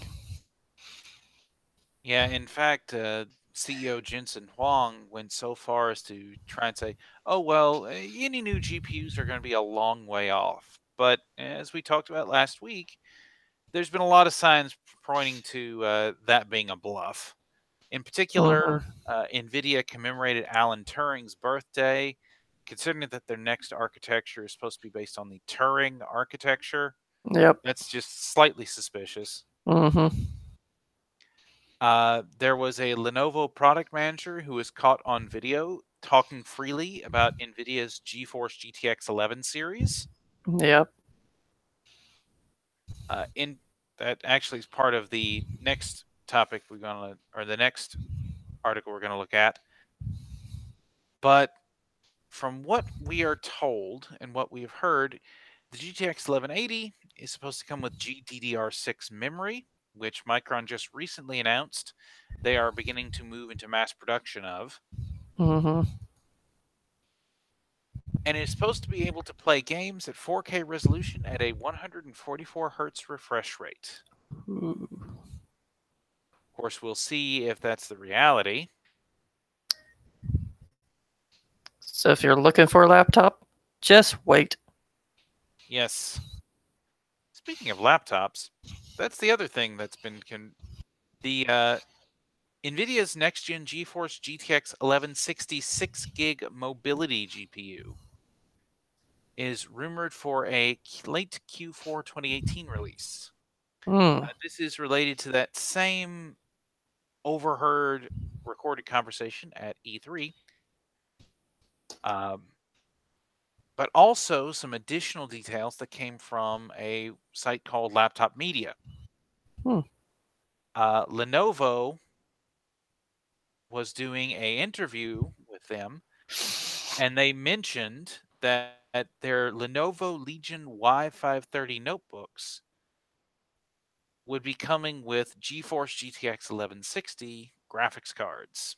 [SPEAKER 2] Yeah, in fact, CEO Jensen Huang went so far as to try and say, "Oh well, any new GPUs are going to be a long way off." But as we talked about last week, there's been a lot of signs pointing to that being a bluff. In particular,
[SPEAKER 1] Mm-hmm.
[SPEAKER 2] NVIDIA commemorated Alan Turing's birthday, considering that their next architecture is supposed to be based on the Turing architecture.
[SPEAKER 1] Yep.
[SPEAKER 2] That's just slightly suspicious.
[SPEAKER 1] Mm-hmm.
[SPEAKER 2] There was a Lenovo product manager who was caught on video talking freely about NVIDIA's GeForce GTX 11 series.
[SPEAKER 1] Yep.
[SPEAKER 2] In that actually is part of the next topic or the next article we're gonna look at. But from what we are told and what we have heard, the GTX 1180 is supposed to come with GDDR6 memory, which Micron just recently announced they are beginning to move into mass production of.
[SPEAKER 1] Mm-hmm.
[SPEAKER 2] and is supposed to be able to play games at 4K resolution at a 144 hertz refresh rate.
[SPEAKER 1] Ooh.
[SPEAKER 2] Of course, we'll see if that's the reality.
[SPEAKER 1] So if you're looking for a laptop, just wait.
[SPEAKER 2] Yes. Speaking of laptops, that's the other thing that's been NVIDIA's next-gen GeForce GTX 1160 6GB mobility GPU is rumored for a late Q4 2018 release.
[SPEAKER 1] Hmm.
[SPEAKER 2] This is related to that same overheard recorded conversation at E3, but also some additional details that came from a site called Laptop Media.
[SPEAKER 1] Hmm.
[SPEAKER 2] Lenovo was doing an interview with them, and they mentioned that their Lenovo Legion Y530 notebooks would be coming with GeForce GTX 1160 graphics cards.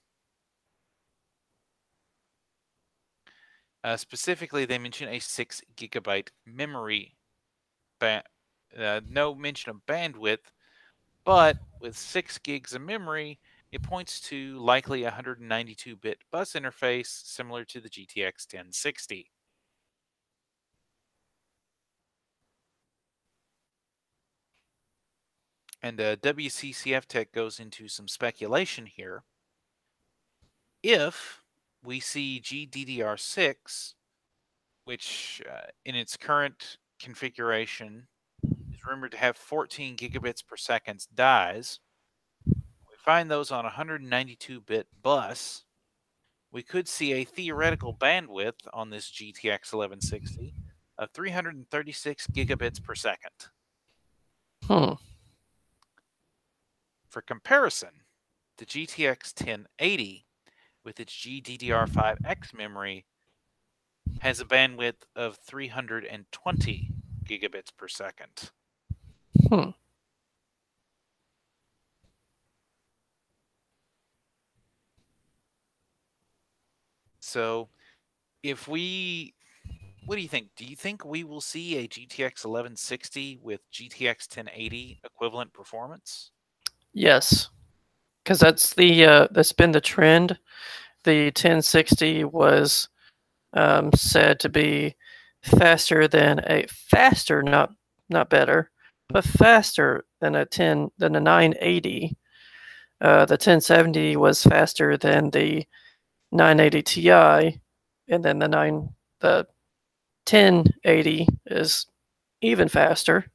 [SPEAKER 2] Specifically, they mention a 6GB memory, no mention of bandwidth, but with 6 gigs of memory, it points to likely a 192-bit bus interface similar to the GTX 1060. And WCCF Tech goes into some speculation here. If we see GDDR6, which in its current configuration is rumored to have 14 gigabits per second dies, we find those on a 192-bit bus, we could see a theoretical bandwidth on this GTX 1160 of 336 gigabits per second.
[SPEAKER 1] Hmm.
[SPEAKER 2] For comparison, the GTX 1080 with its GDDR5X memory has a bandwidth of 320 gigabits per second.
[SPEAKER 1] Hmm.
[SPEAKER 2] So, what do you think? Do you think we will see a GTX 1160 with GTX 1080 equivalent performance?
[SPEAKER 1] Yes, because that's been the trend. The 1060 was said to be faster, not better, but faster than a 980. The 1070 was faster than the 980 Ti, and then the 1080 is even faster.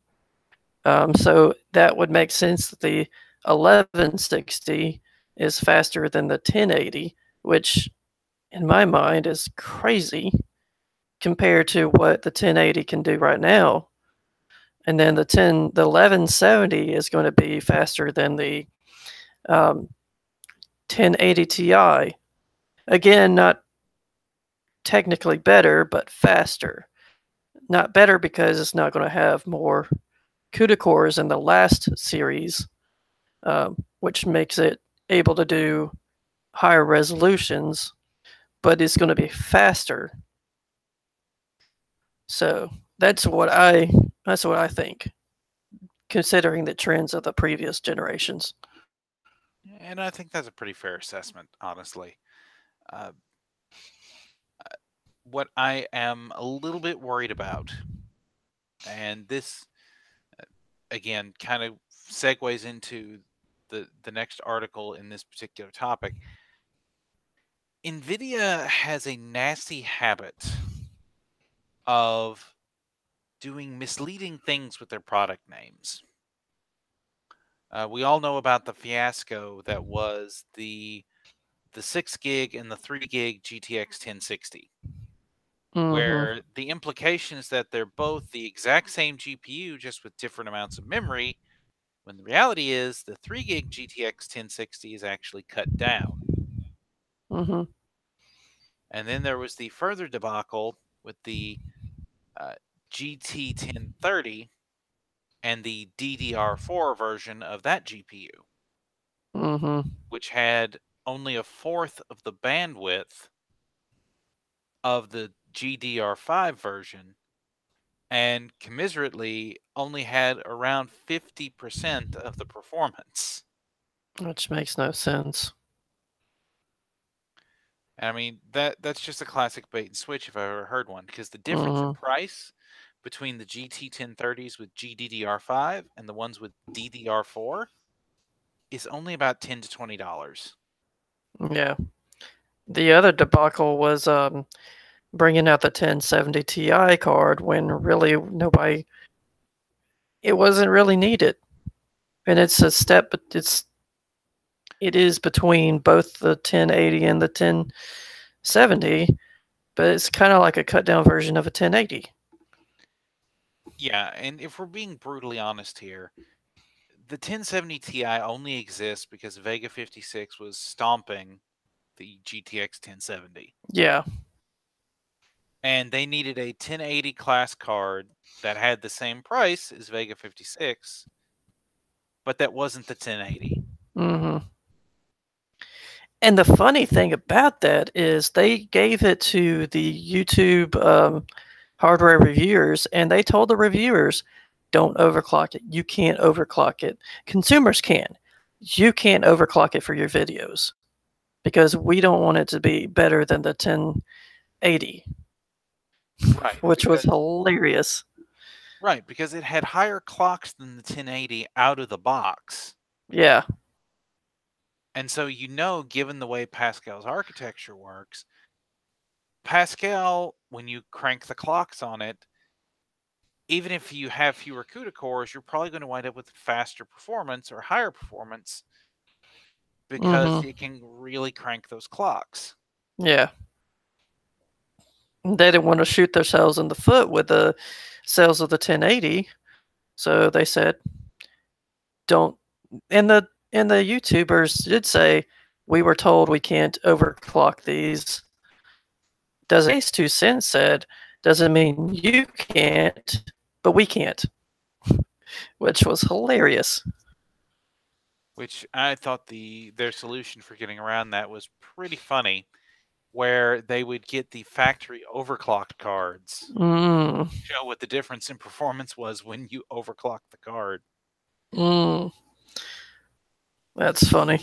[SPEAKER 1] So that would make sense that the 1160 is faster than the 1080, which in my mind is crazy compared to what the 1080 can do right now. And then the 1170 is going to be faster than the 1080 Ti. Again, not technically better, but faster. Not better because it's not going to have more CUDA cores in the last series, which makes it able to do higher resolutions, but it's going to be faster. So that's what I think, considering the trends of the previous generations.
[SPEAKER 2] And I think that's a pretty fair assessment, honestly. Uh, what I am a little bit worried about, and this again kind of segues into the next article in this particular topic. NVIDIA has a nasty habit of doing misleading things with their product names. We all know about the fiasco that was the 6 gig and the 3 gig GTX 1060,
[SPEAKER 1] Mm-hmm.
[SPEAKER 2] where the implication is that they're both the exact same GPU just with different amounts of memory, when the reality is the 3 gig GTX 1060 is actually cut down.
[SPEAKER 1] Mm-hmm.
[SPEAKER 2] And then there was the further debacle with the GT 1030 and the DDR4 version of that GPU,
[SPEAKER 1] Mm-hmm.
[SPEAKER 2] which had only a fourth of the bandwidth of the GDR5 version, and commiserately only had around 50% of the performance.
[SPEAKER 1] Which makes no sense.
[SPEAKER 2] I mean, that's just a classic bait and switch if I ever heard one, because the difference in
[SPEAKER 1] Mm-hmm.
[SPEAKER 2] price between the GT 1030s with GDDR5 and the ones with DDR4 is only about $10 to $20.
[SPEAKER 1] Yeah. The other debacle was bringing out the 1070 Ti card when really nobody. It wasn't really needed, and it's a step. It is between both the 1080 and the 1070, but it's kind of like a cut down version of a 1080.
[SPEAKER 2] Yeah, and if we're being brutally honest here, the 1070 Ti only exists because Vega 56 was stomping the GTX 1070.
[SPEAKER 1] Yeah.
[SPEAKER 2] And they needed a 1080 class card that had the same price as Vega 56, but that wasn't the 1080.
[SPEAKER 1] Mm-hmm. And the funny thing about that is they gave it to the YouTube hardware reviewers, and they told the reviewers, don't overclock it. You can't overclock it. Consumers can. You can't overclock it for your videos because we don't want it to be better than the 1080,
[SPEAKER 2] Right,
[SPEAKER 1] which was
[SPEAKER 2] because
[SPEAKER 1] hilarious.
[SPEAKER 2] right, because it had higher clocks than the 1080 out of the box.
[SPEAKER 1] Yeah.
[SPEAKER 2] And so given the way Pascal's architecture works, Pascal, when you crank the clocks on it, even if you have fewer CUDA cores, you're probably going to wind up with faster performance or higher performance because
[SPEAKER 1] Mm-hmm.
[SPEAKER 2] it can really crank those clocks.
[SPEAKER 1] Yeah. They didn't want to shoot themselves in the foot with the sales of the 1080, so they said, "Don't." And the YouTubers did say, "We were told we can't overclock these." Doesn't Ace 2 Cents said, "Doesn't mean you can't, but we can't," which was hilarious.
[SPEAKER 2] Which I thought their solution for getting around that was pretty funny, where they would get the factory overclocked cards,
[SPEAKER 1] Mm,
[SPEAKER 2] show what the difference in performance was when you overclock the card.
[SPEAKER 1] mm, that's funny.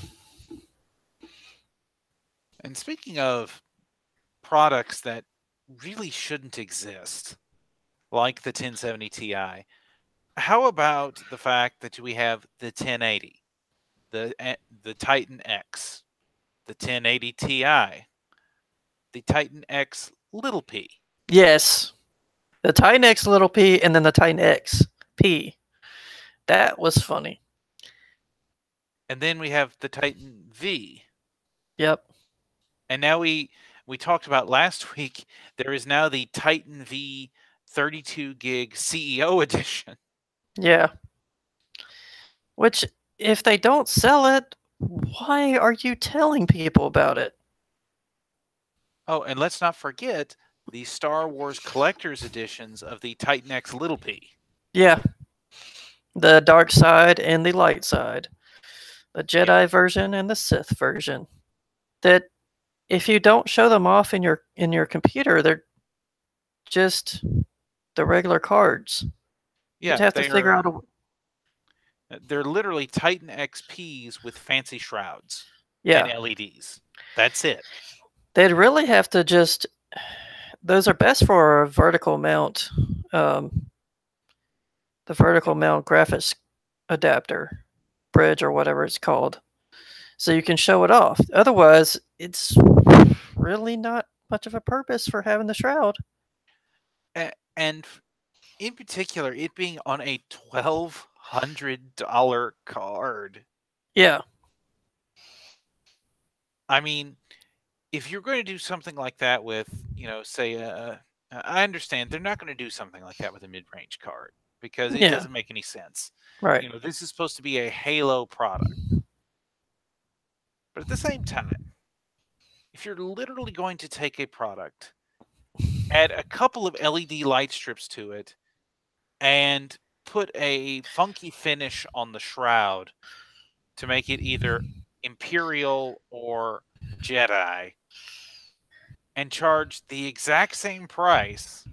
[SPEAKER 2] And speaking of products that really shouldn't exist, like the 1070 Ti, how about the fact that we have the 1080, the Titan X, the 1080 Ti, the Titan X little p,
[SPEAKER 1] Yes, the Titan X little p and then the Titan X P. That was funny.
[SPEAKER 2] and then we have the Titan V.
[SPEAKER 1] Yep.
[SPEAKER 2] And now we talked about last week, there is now the Titan V 32 gig CEO edition.
[SPEAKER 1] Yeah. Which, if they don't sell it, why are you telling people about it?
[SPEAKER 2] Oh, and let's not forget the Star Wars collector's editions of the Titan X little p.
[SPEAKER 1] Yeah. The dark side and the light side. The Jedi
[SPEAKER 2] Yeah.
[SPEAKER 1] version and the Sith version. That if you don't show them off in your computer, they're just the regular cards. You'd
[SPEAKER 2] Yeah,
[SPEAKER 1] have to figure out a
[SPEAKER 2] they're literally Titan XPs with fancy shrouds and
[SPEAKER 1] yeah.
[SPEAKER 2] LEDs. That's it.
[SPEAKER 1] They'd really have to just. Those are best for a vertical mount, the vertical mount graphics adapter, bridge or whatever it's called, so you can show it off. Otherwise, it's really not much of a purpose for having the shroud.
[SPEAKER 2] And in particular, it being on a $1,200 card.
[SPEAKER 1] Yeah.
[SPEAKER 2] I mean, if you're going to do something like that with, say, I understand they're not going to do something like that with a mid-range card because it
[SPEAKER 1] Yeah.
[SPEAKER 2] doesn't make any sense.
[SPEAKER 1] Right.
[SPEAKER 2] This is supposed to be a Halo product. But at the same time, if you're literally going to take a product, add a couple of LED light strips to it, and put a funky finish on the shroud to make it either Imperial or Jedi, and charge the exact same price.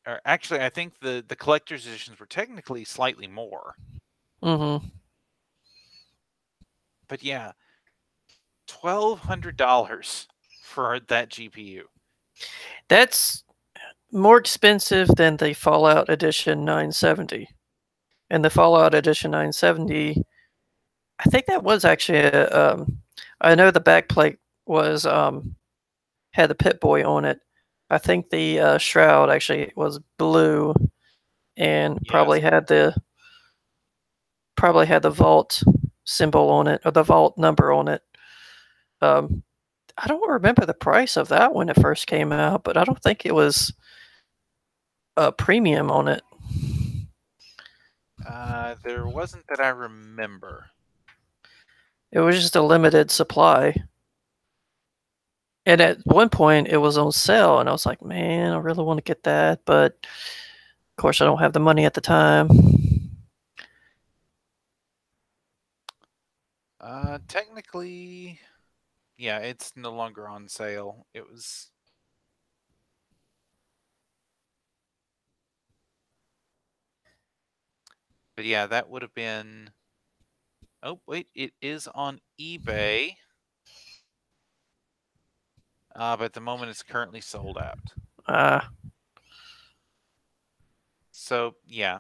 [SPEAKER 2] Or actually, I think the collector's editions were technically slightly more.
[SPEAKER 1] Mm-hmm.
[SPEAKER 2] But yeah, $1,200 for that GPU.
[SPEAKER 1] That's more expensive than the Fallout Edition 970. And the Fallout Edition 970, I think that was actually I know the backplate was had the Pip-Boy on it. I think the shroud actually was blue and
[SPEAKER 2] Yes.
[SPEAKER 1] probably had the vault symbol on it or the vault number on it. Um, I don't remember the price of that when it first came out, but I don't think it was a premium on it.
[SPEAKER 2] There wasn't that I remember.
[SPEAKER 1] It was just a limited supply. And at one point, it was on sale, and I was like, man, I really want to get that, but of course, I don't have the money at the time.
[SPEAKER 2] Technically, yeah, it's no longer on sale. It was. But yeah, that would have been. Oh, wait, it is on eBay. But at the moment, it's currently sold out. So, yeah.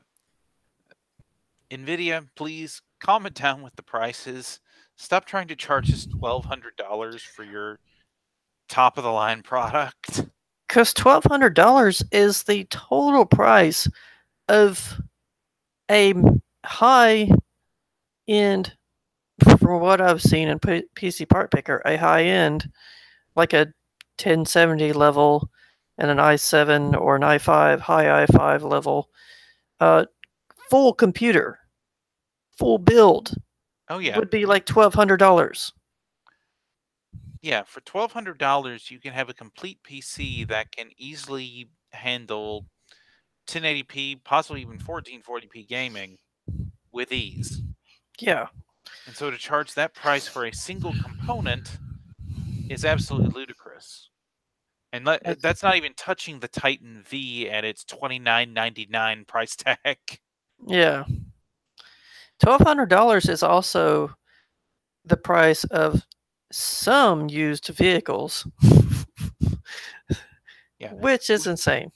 [SPEAKER 2] NVIDIA, please calm it down with the prices. Stop trying to charge us $1,200 for your top of the line product.
[SPEAKER 1] Because $1,200 is the total price of a high end, from what I've seen in PC Part Picker, a high end, like a 1070 level and an i7 or an i5, high i5 level, full computer, full build
[SPEAKER 2] Oh, yeah.
[SPEAKER 1] would be like $1,200.
[SPEAKER 2] Yeah, for $1,200, you can have a complete PC that can easily handle 1080p, possibly even 1440p gaming with ease.
[SPEAKER 1] Yeah.
[SPEAKER 2] And so to charge that price for a single component is absolutely ludicrous. And that's not even touching the Titan V at its $29.99 price tag.
[SPEAKER 1] Yeah. $1,200 is also the price of some used vehicles,
[SPEAKER 2] Yeah.
[SPEAKER 1] which is insane.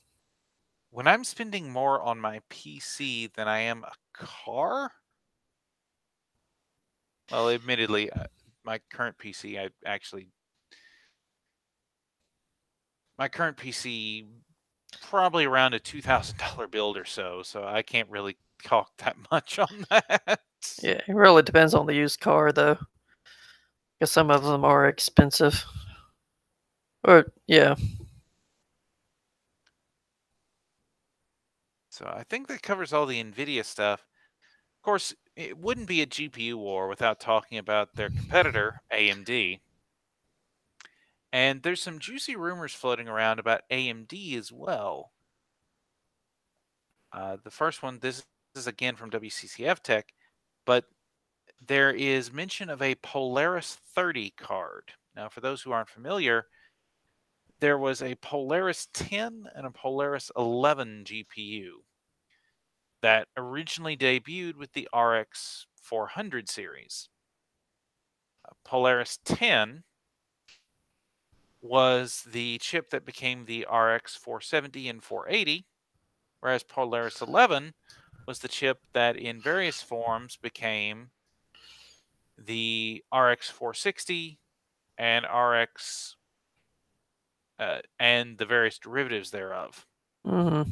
[SPEAKER 2] When I'm spending more on my PC than I am a car, well, admittedly, my current PC, my current PC probably around a $2,000 build or so I can't really talk that much on that.
[SPEAKER 1] Yeah, it really depends on the used car, though. Because some of them are expensive. Or, yeah.
[SPEAKER 2] So I think that covers all the NVIDIA stuff. Of course, it wouldn't be a GPU war without talking about their competitor, AMD. And there's some juicy rumors floating around about AMD as well. The first one, this is again from WCCF Tech, but there is mention of a Polaris 30 card. Now, for those who aren't familiar, there was a Polaris 10 and a Polaris 11 GPU that originally debuted with the RX 400 series. Polaris 10 was the chip that became the RX 470 and 480, whereas Polaris 11 was the chip that in various forms became the RX 460 and RX and the various derivatives thereof.
[SPEAKER 1] Mm-hmm.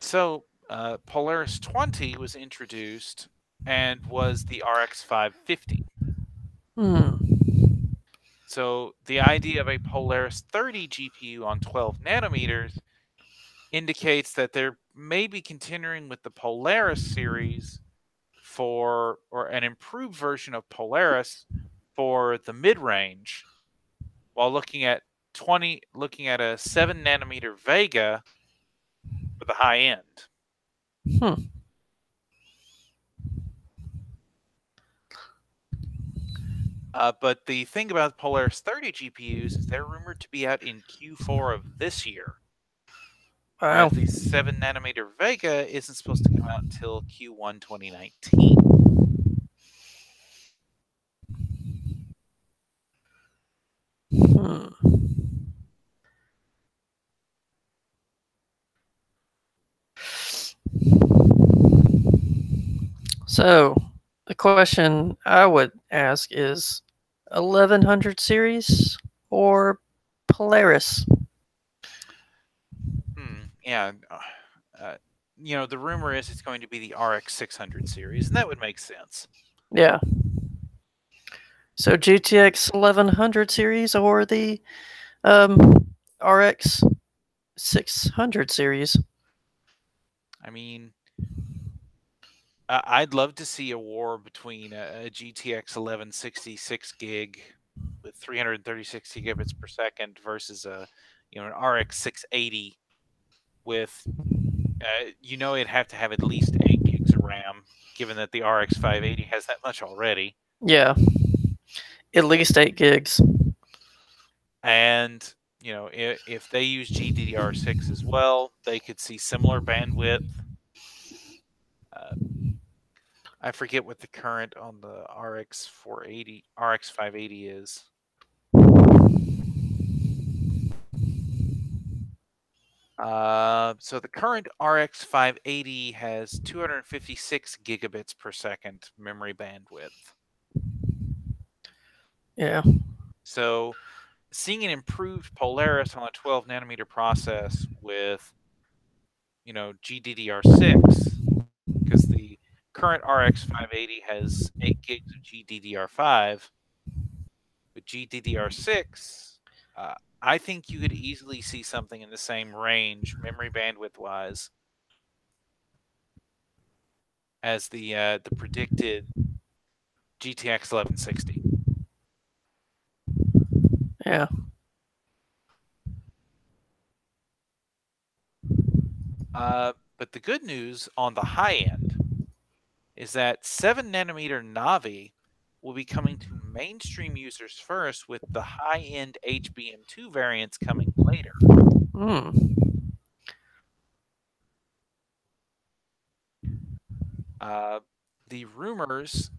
[SPEAKER 2] So Polaris 20 was introduced and was the RX 550. So the idea of a Polaris 30 GPU on 12 nanometers indicates that they're maybe continuing with the Polaris series for, or an improved version of Polaris for the mid-range, while looking at a 7 nanometer Vega for the high end. But the thing about Polaris 30 GPUs is they're rumored to be out in Q4 of this year.
[SPEAKER 1] Wow.
[SPEAKER 2] Whereas the 7nm Vega isn't supposed to come out until Q1 2019.
[SPEAKER 1] So, the question I would ask is 1100 series or Polaris?
[SPEAKER 2] Yeah. The rumor is it's going to be the RX 600 series, and that would make sense.
[SPEAKER 1] Yeah. So GTX 1100 series or the RX 600 series?
[SPEAKER 2] I mean, I'd love to see a war between a GTX 1160 6 gig with 336 gigabits per second versus an RX 680 with it'd have to have at least 8 gigs of RAM, given that the RX 580 has that much already.
[SPEAKER 1] Yeah. At least 8 gigs.
[SPEAKER 2] And, if they use GDDR6 as well, they could see similar bandwidth. I forget what the current on the RX 580 is. So the current RX 580 has 256 gigabits per second memory bandwidth.
[SPEAKER 1] Yeah.
[SPEAKER 2] So seeing an improved Polaris on a 12nm process with, GDDR6, because the current RX 580 has 8 gigs of GDDR5. With GDDR6, I think you could easily see something in the same range, memory bandwidth wise, as the predicted GTX 1160.
[SPEAKER 1] Yeah.
[SPEAKER 2] But the good news on the high end is that 7nm Navi will be coming to mainstream users first, with the high-end HBM2 variants coming later. The rumors,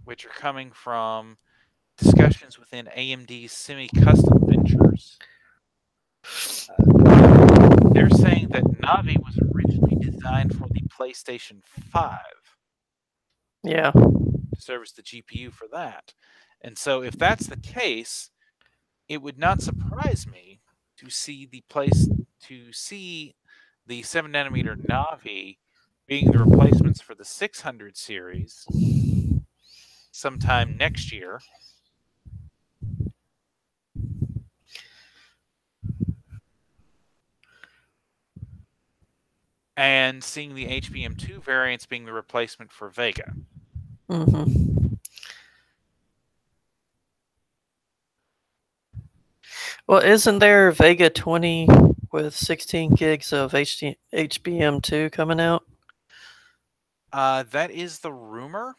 [SPEAKER 2] which are coming from discussions within AMD's semi-custom ventures, they're saying that Navi was originally designed for the PlayStation 5.
[SPEAKER 1] Yeah.
[SPEAKER 2] To serve as the GPU for that. And so if that's the case, it would not surprise me to see the 7nm Navi being the replacements for the 600 series sometime next year. And seeing the HBM2 variants being the replacement for Vega.
[SPEAKER 1] Well, isn't there Vega 20 with 16 gigs of HBM2 coming out?
[SPEAKER 2] That is the rumor.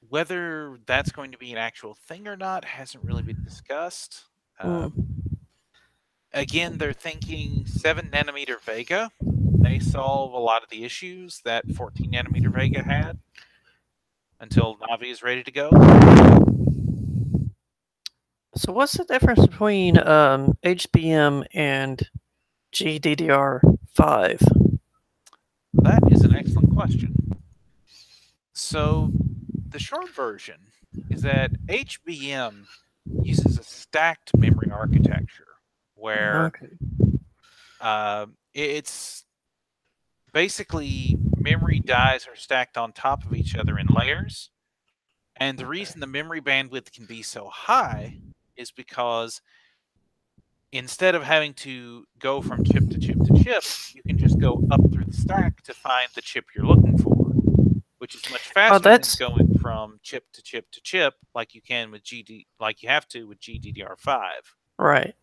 [SPEAKER 2] Whether that's going to be an actual thing or not hasn't really been discussed. Again, they're thinking 7nm Vega may solve a lot of the issues that 14nm Vega had until Navi is ready to go.
[SPEAKER 1] So what's the difference between HBM and GDDR5?
[SPEAKER 2] That is an excellent question. So the short version is that HBM uses a stacked memory architecture where it's basically memory dies are stacked on top of each other in layers. And the reason the memory bandwidth can be so high is because instead of having to go from chip to chip to chip, you can just go up through the stack to find the chip you're looking for, which is much faster than going from chip to chip to chip like you can with like you have to with GDDR5. Right.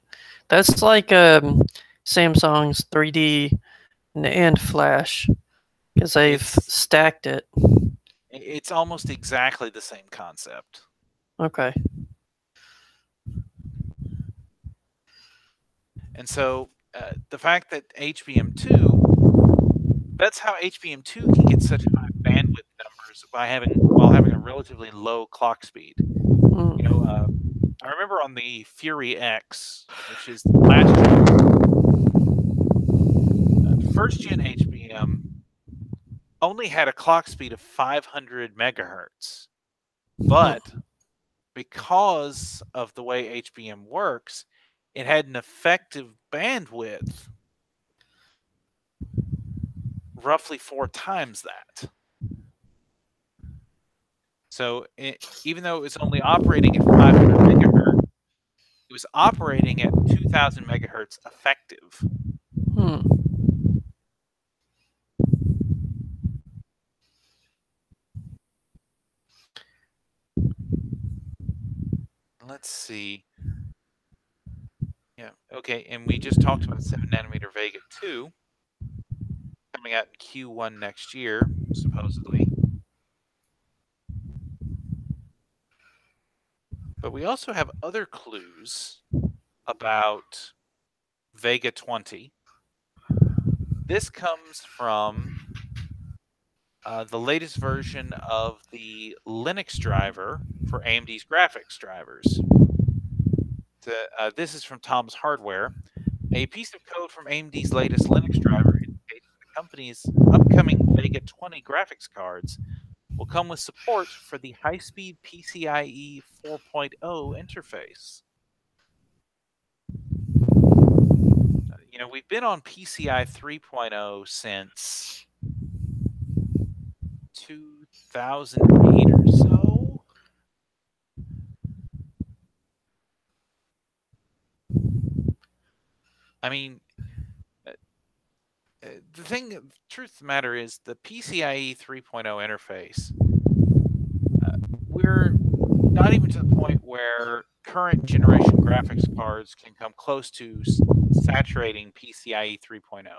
[SPEAKER 1] That's like Samsung's 3D NAND flash, because they've stacked it.
[SPEAKER 2] It's almost exactly the same concept.
[SPEAKER 1] Okay.
[SPEAKER 2] And so the fact that HBM2, that's how HBM2 can get such high bandwidth numbers while having a relatively low clock speed. You know, I remember on the Fury X, which is last first gen HBM, only had a clock speed of 500 megahertz, but because of the way HBM works, it had an effective bandwidth roughly 4 times that. So even though it was only operating at 500 megahertz, it was operating at 2000 megahertz effective. Let's see. Yeah, okay, and we just talked about 7-nanometer Vega 2 coming out in Q1 next year, supposedly. But we also have other clues about Vega 20. This comes from the latest version of the Linux driver for AMD's graphics drivers. This is from Tom's Hardware. A piece of code from AMD's latest Linux driver indicates the company's upcoming Vega 20 graphics cards will come with support for the high-speed PCIe 4.0 interface. You know, we've been on PCI 3.0 since 2008 or so. I mean, the truth of the matter is the PCIe 3.0 interface, we're not even to the point where current generation graphics cards can come close to saturating PCIe 3.0.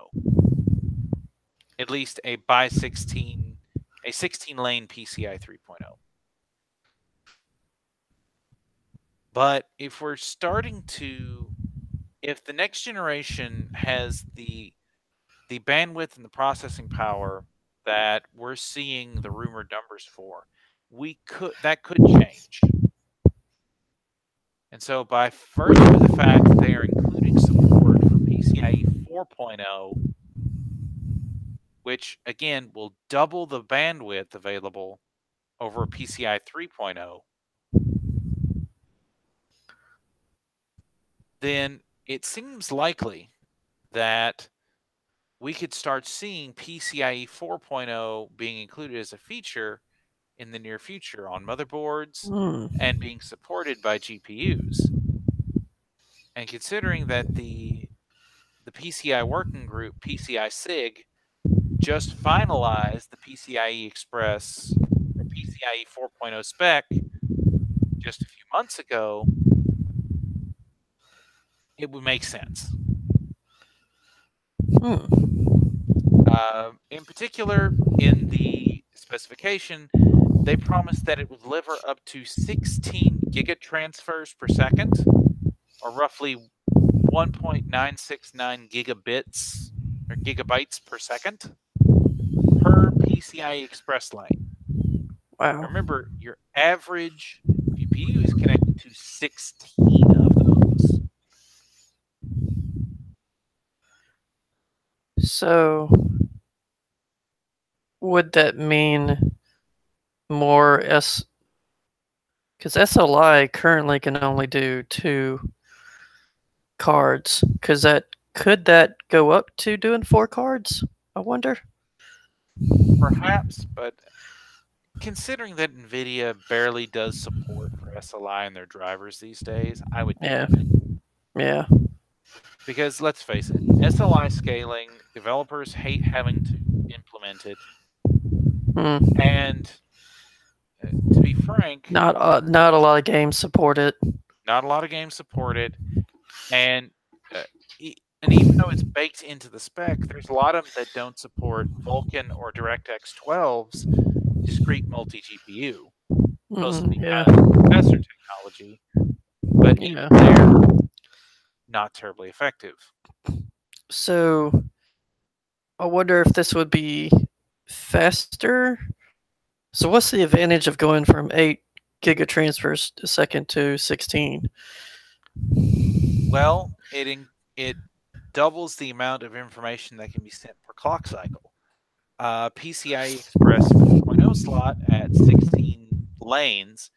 [SPEAKER 2] At least a 16-lane PCI 3.0. But if the next generation has the bandwidth and the processing power that we're seeing the rumored numbers for, that could change. And so by virtue of the fact that they are including support for PCIe 4.0, which again will double the bandwidth available over PCI 3.0, then it seems likely that we could start seeing PCIe 4.0 being included as a feature in the near future on motherboards and being supported by GPUs. And considering that the PCI working group, PCI SIG, just finalized the PCIe Express or PCIe 4.0 spec just a few months ago, it would make sense. In particular, in the specification, they promised that it would deliver up to 16 gigatransfers per second, or roughly 1.969 gigabits or gigabytes per second per PCI Express lane.
[SPEAKER 1] Wow.
[SPEAKER 2] Remember, your average GPU is connected to 16 of those.
[SPEAKER 1] So, would that mean more because SLI currently can only do 2 cards. Could that go up to doing 4 cards? I wonder.
[SPEAKER 2] Perhaps, but considering that NVIDIA barely does support for SLI in their drivers these days, I would doubt it.
[SPEAKER 1] Yeah.
[SPEAKER 2] Because let's face it, SLI scaling, developers hate having to implement it. And to be frank,
[SPEAKER 1] not a lot of games support it.
[SPEAKER 2] Not a lot of games support it. And even though it's baked into the spec, there's a lot of them that don't support Vulkan or DirectX 12s discrete multi-GPU, mostly
[SPEAKER 1] Yeah.
[SPEAKER 2] because of capacitor technology, but even there, not terribly effective.
[SPEAKER 1] So I wonder if this would be faster. So what's the advantage of going from 8 gigatransfers a second to 16?
[SPEAKER 2] Well, it doubles the amount of information that can be sent per clock cycle. PCI Express 4.0 slot at 16 lanes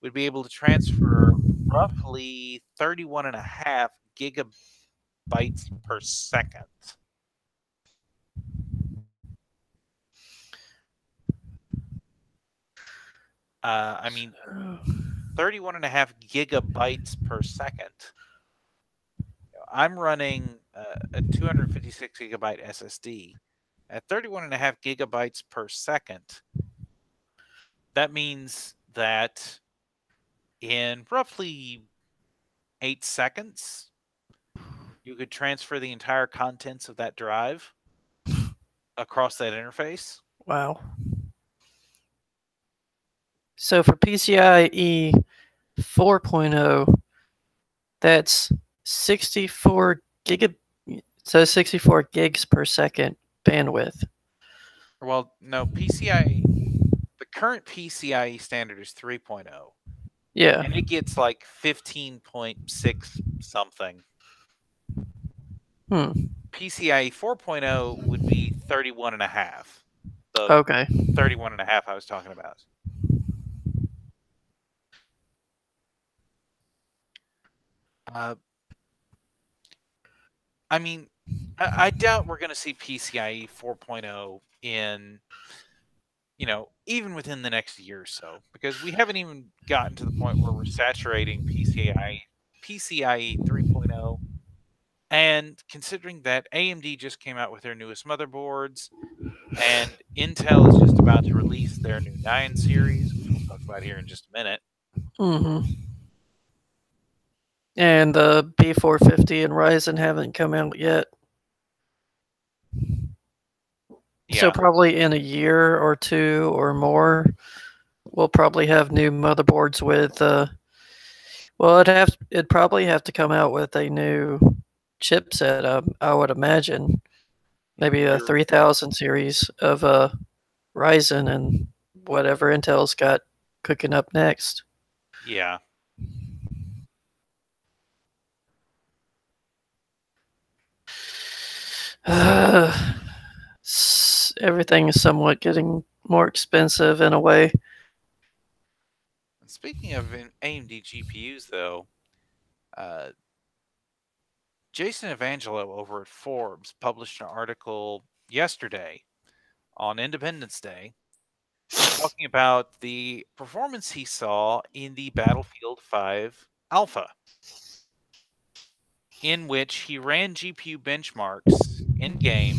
[SPEAKER 2] would be able to transfer roughly 31.5 gigabytes per second. I mean, 31.5 gigabytes per second. I'm running a 256 gigabyte SSD at 31.5 gigabytes per second. That means that in roughly 8 seconds, you could transfer the entire contents of that drive across that interface.
[SPEAKER 1] Wow. So for PCIe 4.0, that's 64 gigs per second bandwidth.
[SPEAKER 2] Well, no, the current PCIe standard is 3.0.
[SPEAKER 1] Yeah.
[SPEAKER 2] And it gets like 15.6 something. PCIe 4.0 would be 31.5.
[SPEAKER 1] Okay.
[SPEAKER 2] 31.5 I was talking about. I mean, I doubt we're going to see PCIe 4.0 in, even within the next year or so, because we haven't even gotten to the point where we're saturating PCIe 3.0. And considering that AMD just came out with their newest motherboards, and Intel is just about to release their new 9 series, which we'll talk about here in just a minute.
[SPEAKER 1] And the B450 and Ryzen haven't come out yet.
[SPEAKER 2] Yeah.
[SPEAKER 1] So probably in a year or two or more, we'll probably have new motherboards with. Well, it'd probably have to come out with a new chipset. I would imagine maybe a 3000 series of Ryzen and whatever Intel's got cooking up next.
[SPEAKER 2] Yeah.
[SPEAKER 1] Everything is somewhat getting more expensive in a way.
[SPEAKER 2] Speaking of AMD GPUs, though, Jason Evangelo over at Forbes published an article yesterday on Independence Day talking about the performance he saw in the Battlefield 5 Alpha, in which he ran GPU benchmarks in-game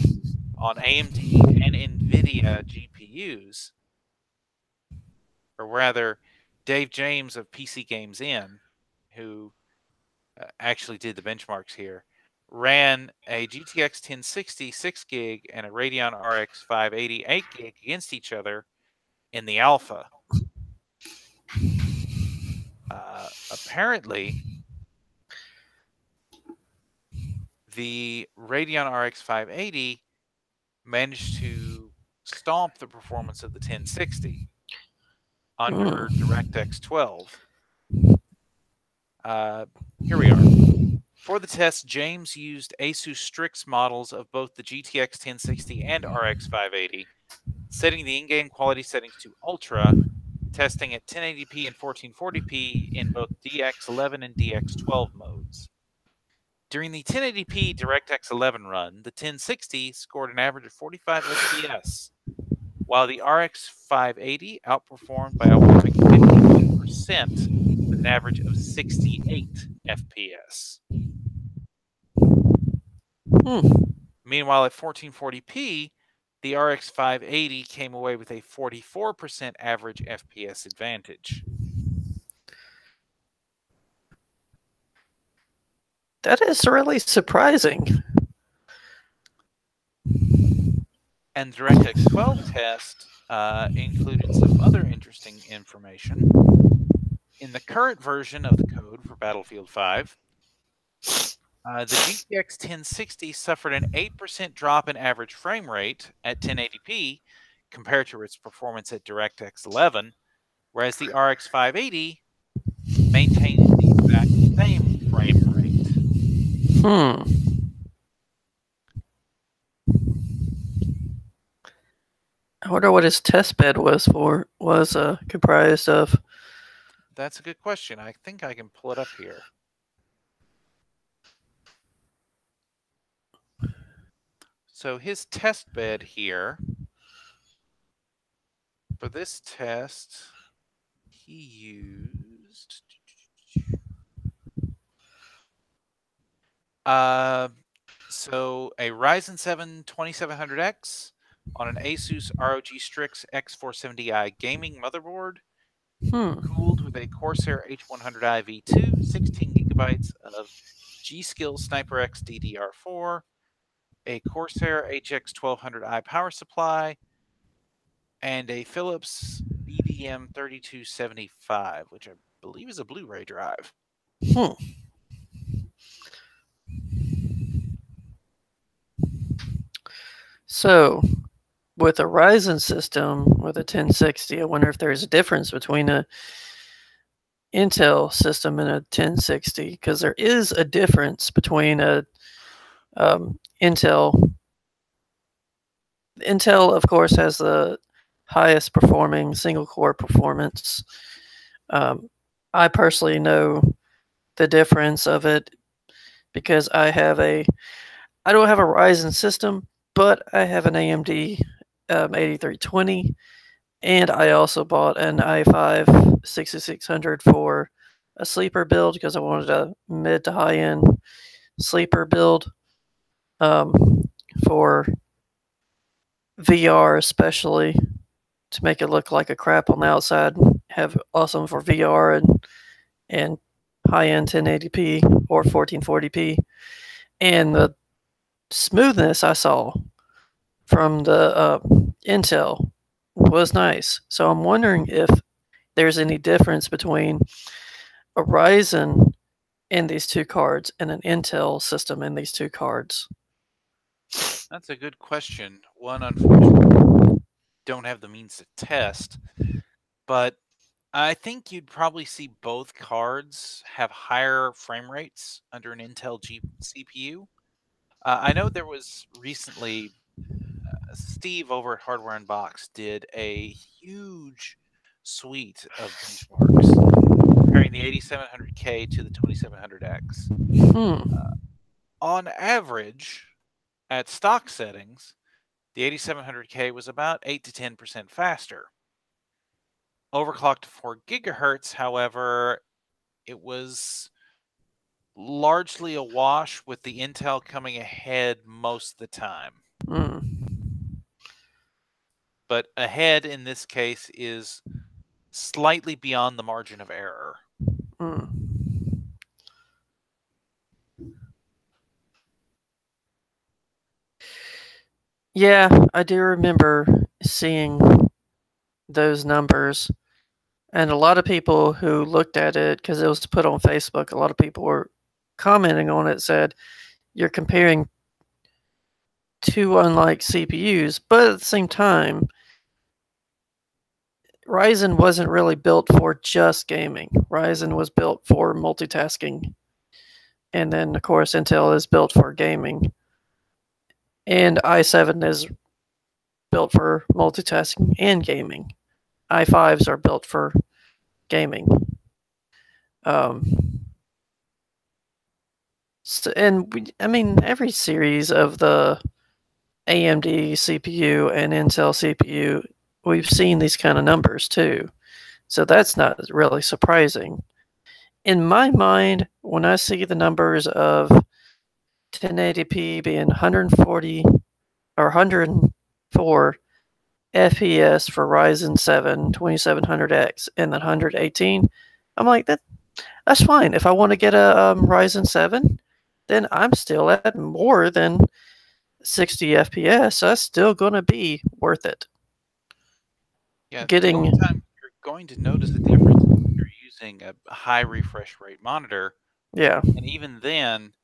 [SPEAKER 2] on AMD and NVIDIA GPUs, or rather, Dave James of PC Games In, who actually did the benchmarks here, ran a GTX 1060 6 gig and a Radeon RX 580 8 gig against each other in the alpha. Apparently, the Radeon RX 580 managed to stomp the performance of the 1060 under DirectX 12. Here we are. For the test, James used ASUS Strix models of both the GTX 1060 and RX 580, setting the in-game quality settings to Ultra, testing at 1080p and 1440p in both DX11 and DX12 modes. During the 1080p DirectX 11 run, the 1060 scored an average of 45 FPS, while the RX 580 outperformed by a whopping 51% with an average of 68 FPS. Meanwhile, at 1440p, the RX 580 came away with a 44% average FPS advantage.
[SPEAKER 1] That is really surprising.
[SPEAKER 2] And DirectX 12 test included some other interesting information. In the current version of the code for Battlefield 5, the GTX 1060 suffered an 8% drop in average frame rate at 1080p compared to its performance at DirectX 11, whereas the RX 580 maintained the exact same frame rate.
[SPEAKER 1] I wonder what his test bed was comprised of.
[SPEAKER 2] That's a good question. I think I can pull it up here. So his test bed here, for this test, he used so a Ryzen 7 2700X on an Asus ROG Strix X470i gaming motherboard, cooled with a Corsair H100i V2, 16 gigabytes of G-Skill Sniper X DDR4, a Corsair HX 1200i power supply, and a Philips BDM 3275, which I believe is a Blu-ray drive.
[SPEAKER 1] So, with a Ryzen system with a 1060, I wonder if there's a difference between a Intel system and a 1060, because there is a difference between a Intel. Intel, of course, has the highest performing single core performance. I personally know the difference of it because I don't have a Ryzen system, but I have an AMD 8320, and I also bought an i5 6600 for a sleeper build because I wanted a mid to high end sleeper build for VR, especially to make it look like a crap on the outside. Have awesome for VR and high end 1080p or 1440p, and the smoothness I saw from the Intel was nice. So I'm wondering if there's any difference between a Ryzen in these two cards and an Intel system in these two cards.
[SPEAKER 2] That's a good question. One, unfortunately, don't have the means to test, but I think you'd probably see both cards have higher frame rates under an Intel CPU. I know there was recently Steve over at Hardware Unboxed did a huge suite of benchmarks comparing the 8700K to the 2700X. On average, at stock settings, the 8700K was about 8 to 10% faster. Overclocked to 4 gigahertz, however, it was largely a wash with the Intel coming ahead most of the time. But ahead in this case is slightly beyond the margin of error.
[SPEAKER 1] Yeah, I do remember seeing those numbers. And a lot of people who looked at it, because it was put on Facebook, a lot of people were commenting on it, said, you're comparing two unlike CPUs, but at the same time, Ryzen wasn't really built for just gaming. Ryzen was built for multitasking. And then, of course, Intel is built for gaming. And i7 is built for multitasking and gaming. i5s are built for gaming. Every series of the AMD CPU and Intel CPU, we've seen these kind of numbers too. So that's not really surprising. In my mind, when I see the numbers of 1080p being 140 or 104 FPS for Ryzen 7 2700X and then 118, I'm like, that's fine. If I want to get a Ryzen 7, then I'm still at more than 60 FPS. So that's still going to be worth it.
[SPEAKER 2] Yeah, the
[SPEAKER 1] getting,
[SPEAKER 2] only time you're going to notice a difference is if you're using a high refresh rate monitor,
[SPEAKER 1] yeah,
[SPEAKER 2] and even then,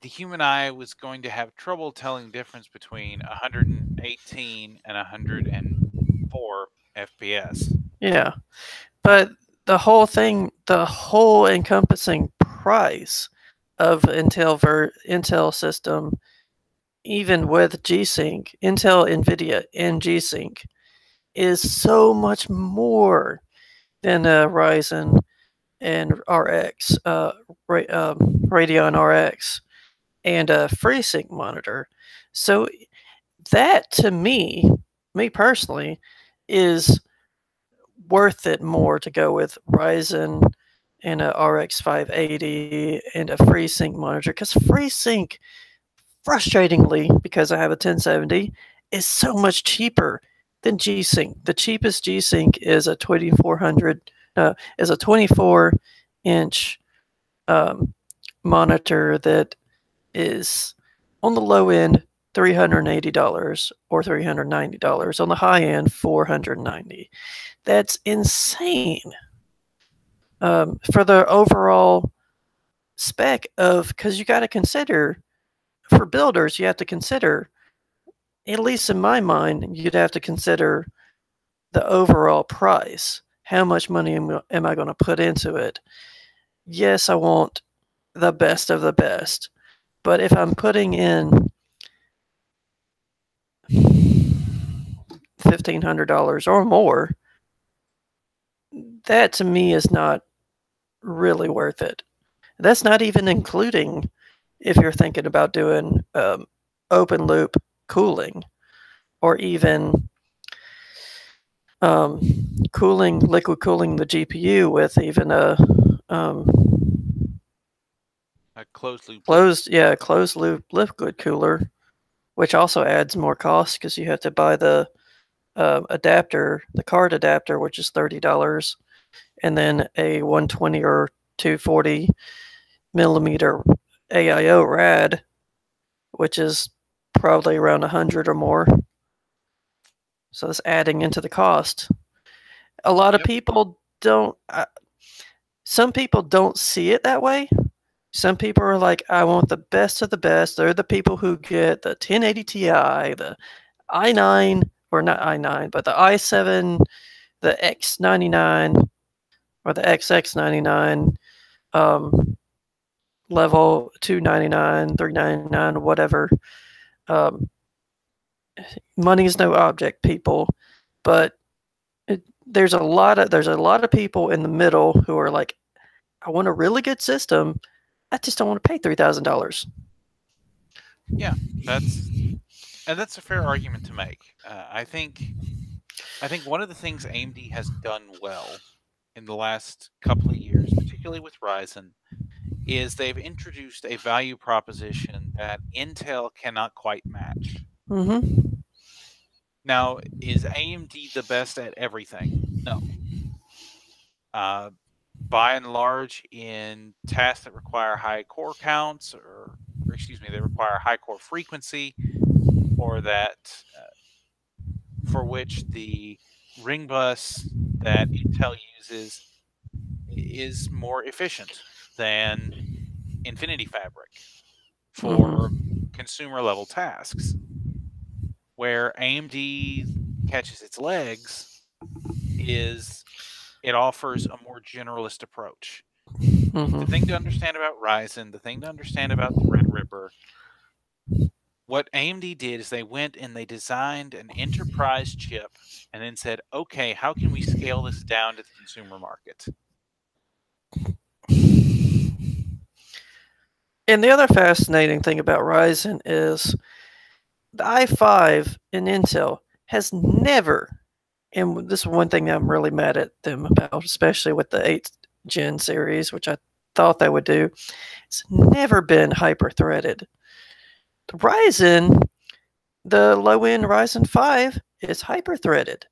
[SPEAKER 2] the human eye was going to have trouble telling the difference between 118 and 104 FPS.
[SPEAKER 1] yeah.
[SPEAKER 2] Uh,
[SPEAKER 1] But the whole thing, the whole encompassing price of Intel system, even with G-Sync, Intel, NVIDIA, and G-Sync, is so much more than a Ryzen and RX, Radeon RX, and a FreeSync monitor. So that, to me personally, is worth it more to go with Ryzen and a RX 580 and a FreeSync monitor, because FreeSync, frustratingly, because I have a 1070, is so much cheaper than G-Sync. The cheapest G-Sync is a 24-inch monitor that is on the low end $380 or $390. On the high end, $490. That's insane for the overall spec of, because you got to consider, for builders, you have to consider, at least in my mind, you'd have to consider the overall price. How much money am I going to put into it? Yes, I want the best of the best, but if I'm putting in $1,500 or more, that to me is not really worth it. That's not even including if you're thinking about doing open loop cooling, or even um, liquid cooling the GPU with even um,
[SPEAKER 2] a closed loop
[SPEAKER 1] closed loop liquid cooler, which also adds more cost because you have to buy the adapter, the card adapter, which is $30, and then a 120 or 240 millimeter AIO rad, which is probably around 100 or more. So that's adding into the cost. A lot of
[SPEAKER 2] Yep.
[SPEAKER 1] people don't. Some people don't see it that way. Some people are like, I want the best of the best. They're the people who get the 1080 Ti, the i9, or not i9, but the i7, the X99, or the XX99, level 299, 399, whatever. Um, Money is no object, people, but there's a lot of people in the middle who are like, I want a really good system. I just don't want to pay $3,000.
[SPEAKER 2] Yeah, that's a fair argument to make. I think one of the things AMD has done well in the last couple of years, particularly with Ryzen, is they've introduced a value proposition that Intel cannot quite match.
[SPEAKER 1] Mm-hmm.
[SPEAKER 2] Now, is AMD the best at everything? No. By and large, in tasks that require high core counts, or excuse me, they require high core frequency, or that for which the ring bus that Intel uses is more efficient than Infinity Fabric for consumer level tasks. Where AMD catches its legs is it offers a more generalist approach. The thing to understand about Ryzen, the thing to understand about Threadripper, what AMD did is they went and they designed an enterprise chip and then said, okay, how can we scale this down to the consumer market?
[SPEAKER 1] And the other fascinating thing about Ryzen is the i5 in Intel has never, and this is one thing that I'm really mad at them about, especially with the 8th gen series, which I thought they would do, it's never been hyper threaded. The Ryzen, the low end Ryzen 5 is hyper threaded.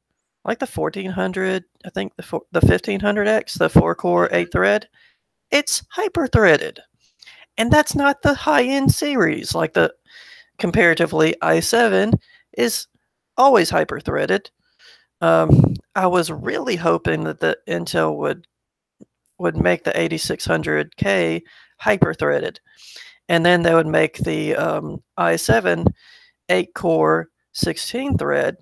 [SPEAKER 1] Like the 1400, I think the 1500X, the 4-core 8 thread, it's hyper threaded. And that's not the high end series. Like the comparatively i7 is always hyper threaded. I was really hoping that the Intel would make the 8600K hyper-threaded, and then they would make the i7 8-core 16-thread.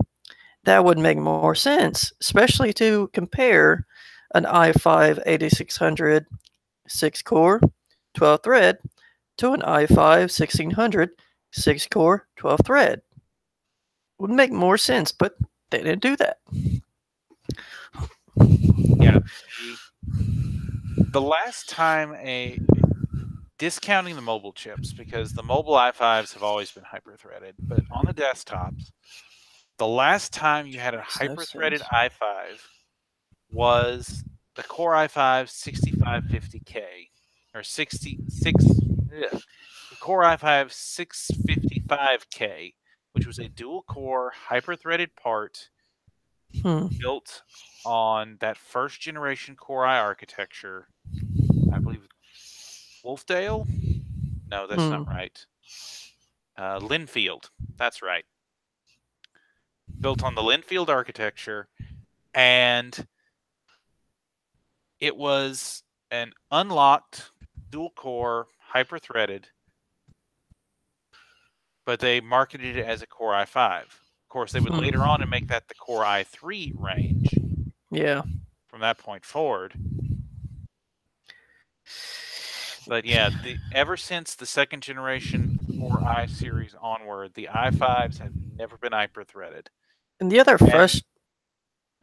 [SPEAKER 1] That would make more sense, especially to compare an i5 8600 6-core 12-thread to an i5 1600 6-core 12-thread. Would make more sense, but they didn't do that.
[SPEAKER 2] Yeah. The last time discounting the mobile chips, because the mobile i5s have always been hyper-threaded, but on the desktops, the last time you had a hyper-threaded i5 was the Core i5 6550K, or 66, the Core i5 655K, which was a dual-core hyper-threaded part built on that first generation Core i architecture. I believe Wolfdale? No, that's not right. Linfield. That's right. Built on the Linfield architecture, and it was an unlocked dual-core hyper-threaded, but they marketed it as a Core i5. Of course, they would later on and make that the Core i3 range.
[SPEAKER 1] Yeah.
[SPEAKER 2] From that point forward. But yeah, ever since the second generation Core i series onward, the i5s have never been hyper-threaded.
[SPEAKER 1] And the other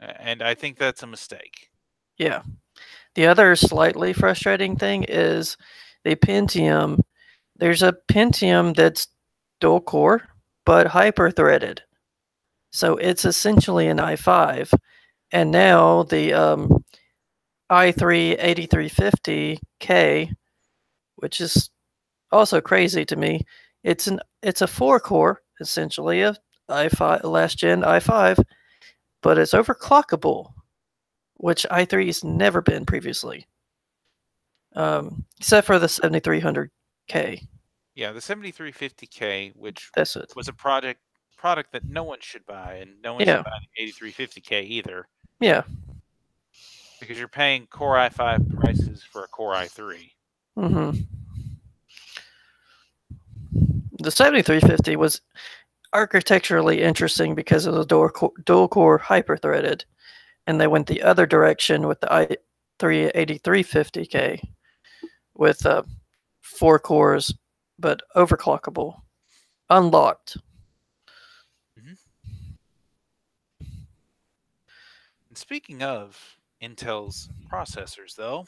[SPEAKER 2] and I think that's a mistake.
[SPEAKER 1] Yeah. The other slightly frustrating thing is the Pentium. There's a Pentium that's dual core but hyper threaded. So it's essentially an i5. And now the i3 8350K, which is also crazy to me, it's a 4-core, essentially a i5 last gen i5, but it's overclockable, which i3 has never been previously. Except for the 7300K.
[SPEAKER 2] Yeah, the 7350K, which
[SPEAKER 1] That's it.
[SPEAKER 2] was a product that no one should buy, and no one should buy the 8350K either.
[SPEAKER 1] Yeah.
[SPEAKER 2] Because you're paying Core i5 prices for a Core i3.
[SPEAKER 1] Mm-hmm. The 7350 was architecturally interesting because of the dual core hyper threaded, and they went the other direction with the i3 8350K with 4 cores but overclockable, unlocked.
[SPEAKER 2] Mm-hmm. And speaking of Intel's processors, though,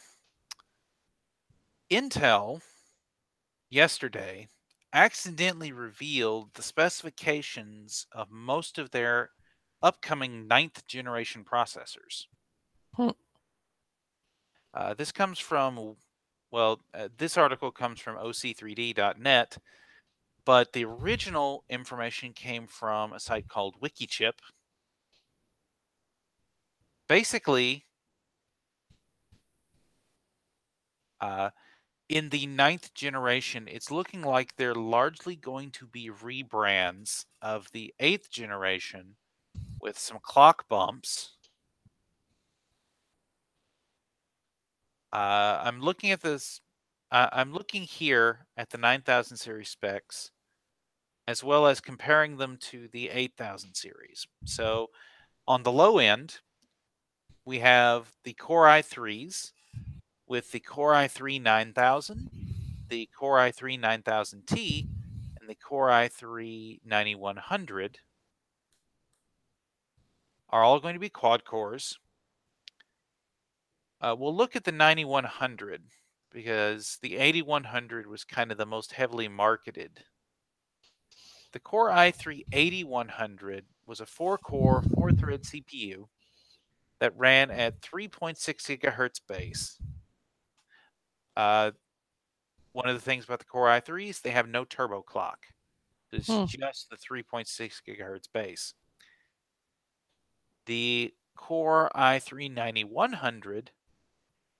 [SPEAKER 2] Intel yesterday accidentally revealed the specifications of most of their upcoming 9th generation processors. This comes from, this article comes from oc3d.net, but the original information came from a site called Wikichip. Basically, in the 9th generation, it's looking like they're largely going to be rebrands of the 8th generation with some clock bumps. I'm looking at this. I'm looking here at the 9000 series specs, as well as comparing them to the 8000 series. So on the low end, we have the Core i3s with the Core i3 9000, the Core i3 9000T, and the Core i3 9100 are all going to be quad cores. We'll look at the 9100 because the 8100 was kind of the most heavily marketed. The Core i3 8100 was a 4-core, 4-thread CPU that ran at 3.6 gigahertz base. One of the things about the Core i3s, they have no turbo clock. It's just the 3.6 gigahertz base. The Core i3 9100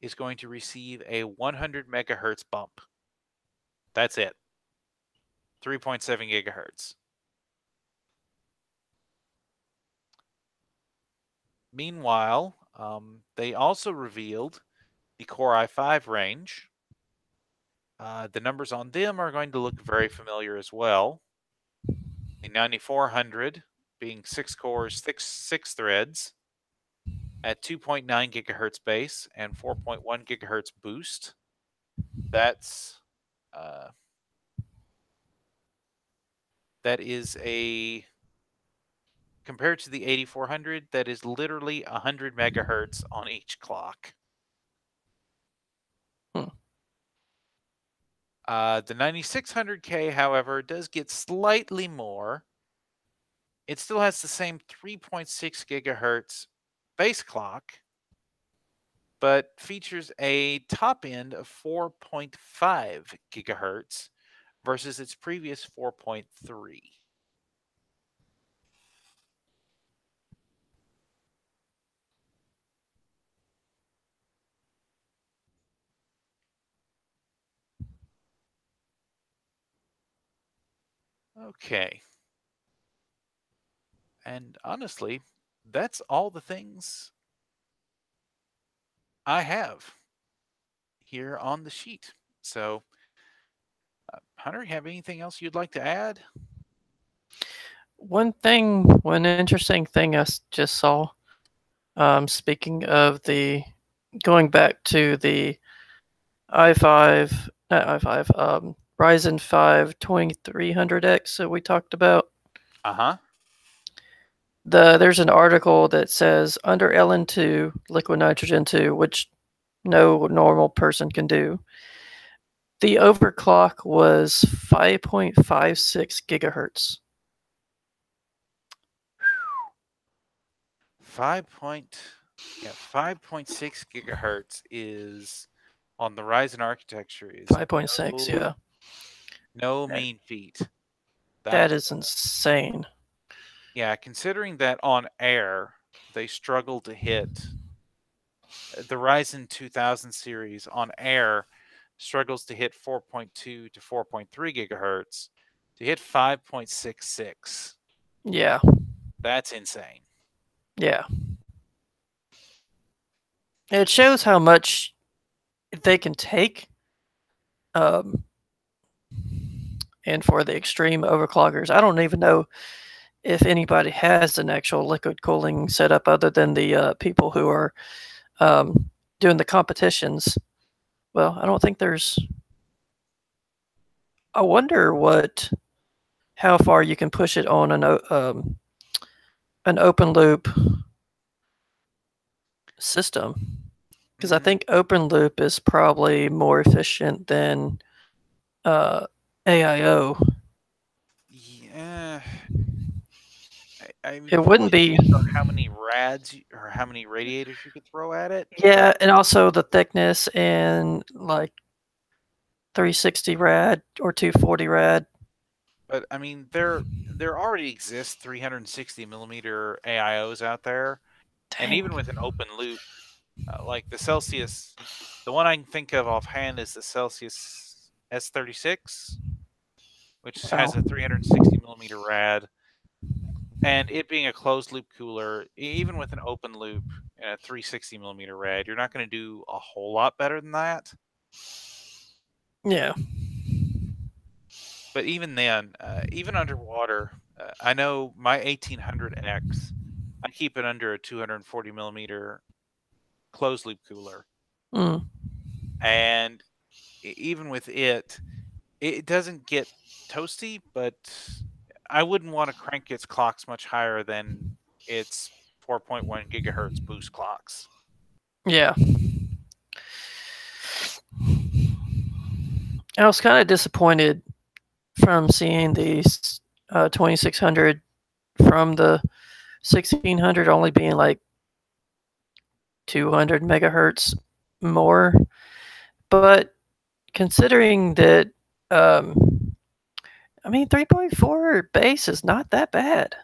[SPEAKER 2] is going to receive a 100 megahertz bump. That's it. 3.7 gigahertz. Meanwhile, they also revealed the Core i5 range. The numbers on them are going to look very familiar as well. The 9400 being 6 cores, 6 threads at 2.9 gigahertz base and 4.1 gigahertz boost. That is compared to the 8400, that is literally 100 megahertz on each clock. The 9600K, however, does get slightly more. It still has the same 3.6 gigahertz base clock, but features a top end of 4.5 gigahertz versus its previous 4.3. Okay. And honestly, that's all the things I have here on the sheet. So, Hunter, you have anything else you'd like to add?
[SPEAKER 1] One interesting thing I just saw, speaking of going back to the i5, not i5, Ryzen 5 2300X that we talked about.
[SPEAKER 2] Uh-huh.
[SPEAKER 1] There's an article that says under LN2, liquid nitrogen 2, which no normal person can do, the overclock was 5.56 gigahertz.
[SPEAKER 2] 5.6 gigahertz is on the Ryzen architecture is
[SPEAKER 1] 5.6, yeah.
[SPEAKER 2] No mean feat.
[SPEAKER 1] That is insane.
[SPEAKER 2] Yeah, considering that on air they struggle to hit the Ryzen 2000 series on air struggles to hit 4.2 to 4.3 gigahertz to hit 5.66.
[SPEAKER 1] Yeah.
[SPEAKER 2] That's insane.
[SPEAKER 1] Yeah. It shows how much they can take. And for the extreme overclockers, I don't even know if anybody has an actual liquid cooling setup other than the people who are doing the competitions. Well, I don't think there's. I wonder how far you can push it on an open loop system, because I think open loop is probably more efficient than AIO.
[SPEAKER 2] Yeah.
[SPEAKER 1] It wouldn't be
[SPEAKER 2] on how many rads or how many radiators you could throw at it.
[SPEAKER 1] Yeah, and also the thickness and like 360 rad or 240 rad.
[SPEAKER 2] But I mean, there already exists 360 millimeter AIOs out there, and even with an open loop, like the Celsius, the one I can think of offhand is the Celsius S36, which has a 360 millimeter rad, and it being a closed loop cooler, even with an open loop and a 360 millimeter rad, you're not going to do a whole lot better than that.
[SPEAKER 1] Yeah.
[SPEAKER 2] But even then, even underwater, I know my 1800X, I keep it under a 240 millimeter closed loop cooler. And even with it, it doesn't get toasty, but I wouldn't want to crank its clocks much higher than its 4.1 gigahertz boost clocks.
[SPEAKER 1] Yeah. I was kind of disappointed from seeing the 2600 from the 1600 only being like 200 megahertz more. But considering that, I mean, 3.4 base is not that bad.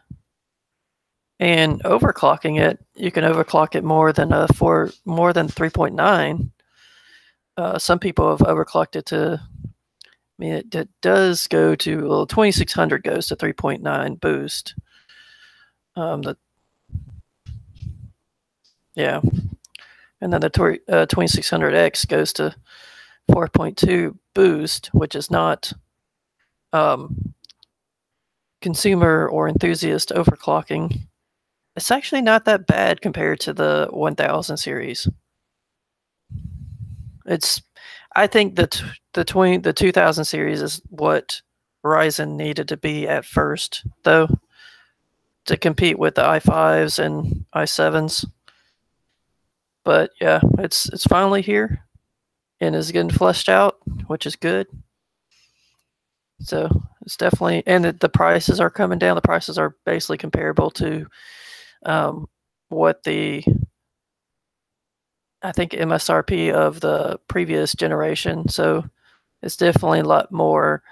[SPEAKER 1] And overclocking it, you can overclock it more than 3.9. Some people have overclocked it to. I mean, it does go to 2600 goes to 3.9 boost. Yeah. And then the 2600X goes to 4.2 boost, which is not um, consumer or enthusiast overclocking. It's actually not that bad compared to the 1000 series. It's, I think the 2000 series is what Ryzen needed to be at first, though, to compete with the i5s and i7s. But yeah, it's finally here and is getting fleshed out, which is good. So it's definitely, and the prices are coming down. The prices are basically comparable to what the, I think, MSRP of the previous generation. So it's definitely a lot more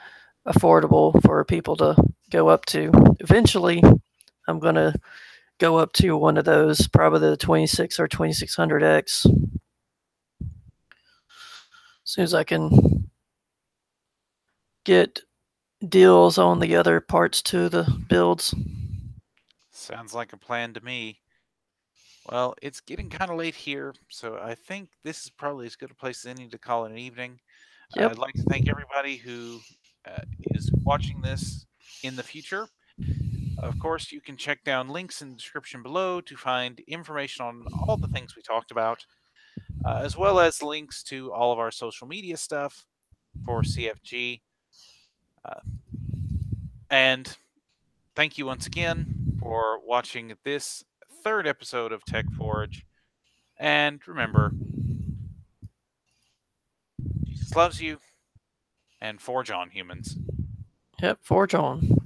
[SPEAKER 1] affordable for people to go up to. Eventually, I'm going to go up to one of those, probably the 26 or 2600X, as soon as I can get deals on the other parts to the builds.
[SPEAKER 2] Sounds like a plan to me. Well, it's getting kind of late here, so I think this is probably as good a place as any to call it an evening.
[SPEAKER 1] Yep.
[SPEAKER 2] I'd like to thank everybody who is watching this in the future. Of course, you can check down links in the description below to find information on all the things we talked about, as well as links to all of our social media stuff for CFG. And thank you once again for watching this third episode of Tech Forge. And remember, Jesus loves you, and forge on, humans.
[SPEAKER 1] Yep. Forge on.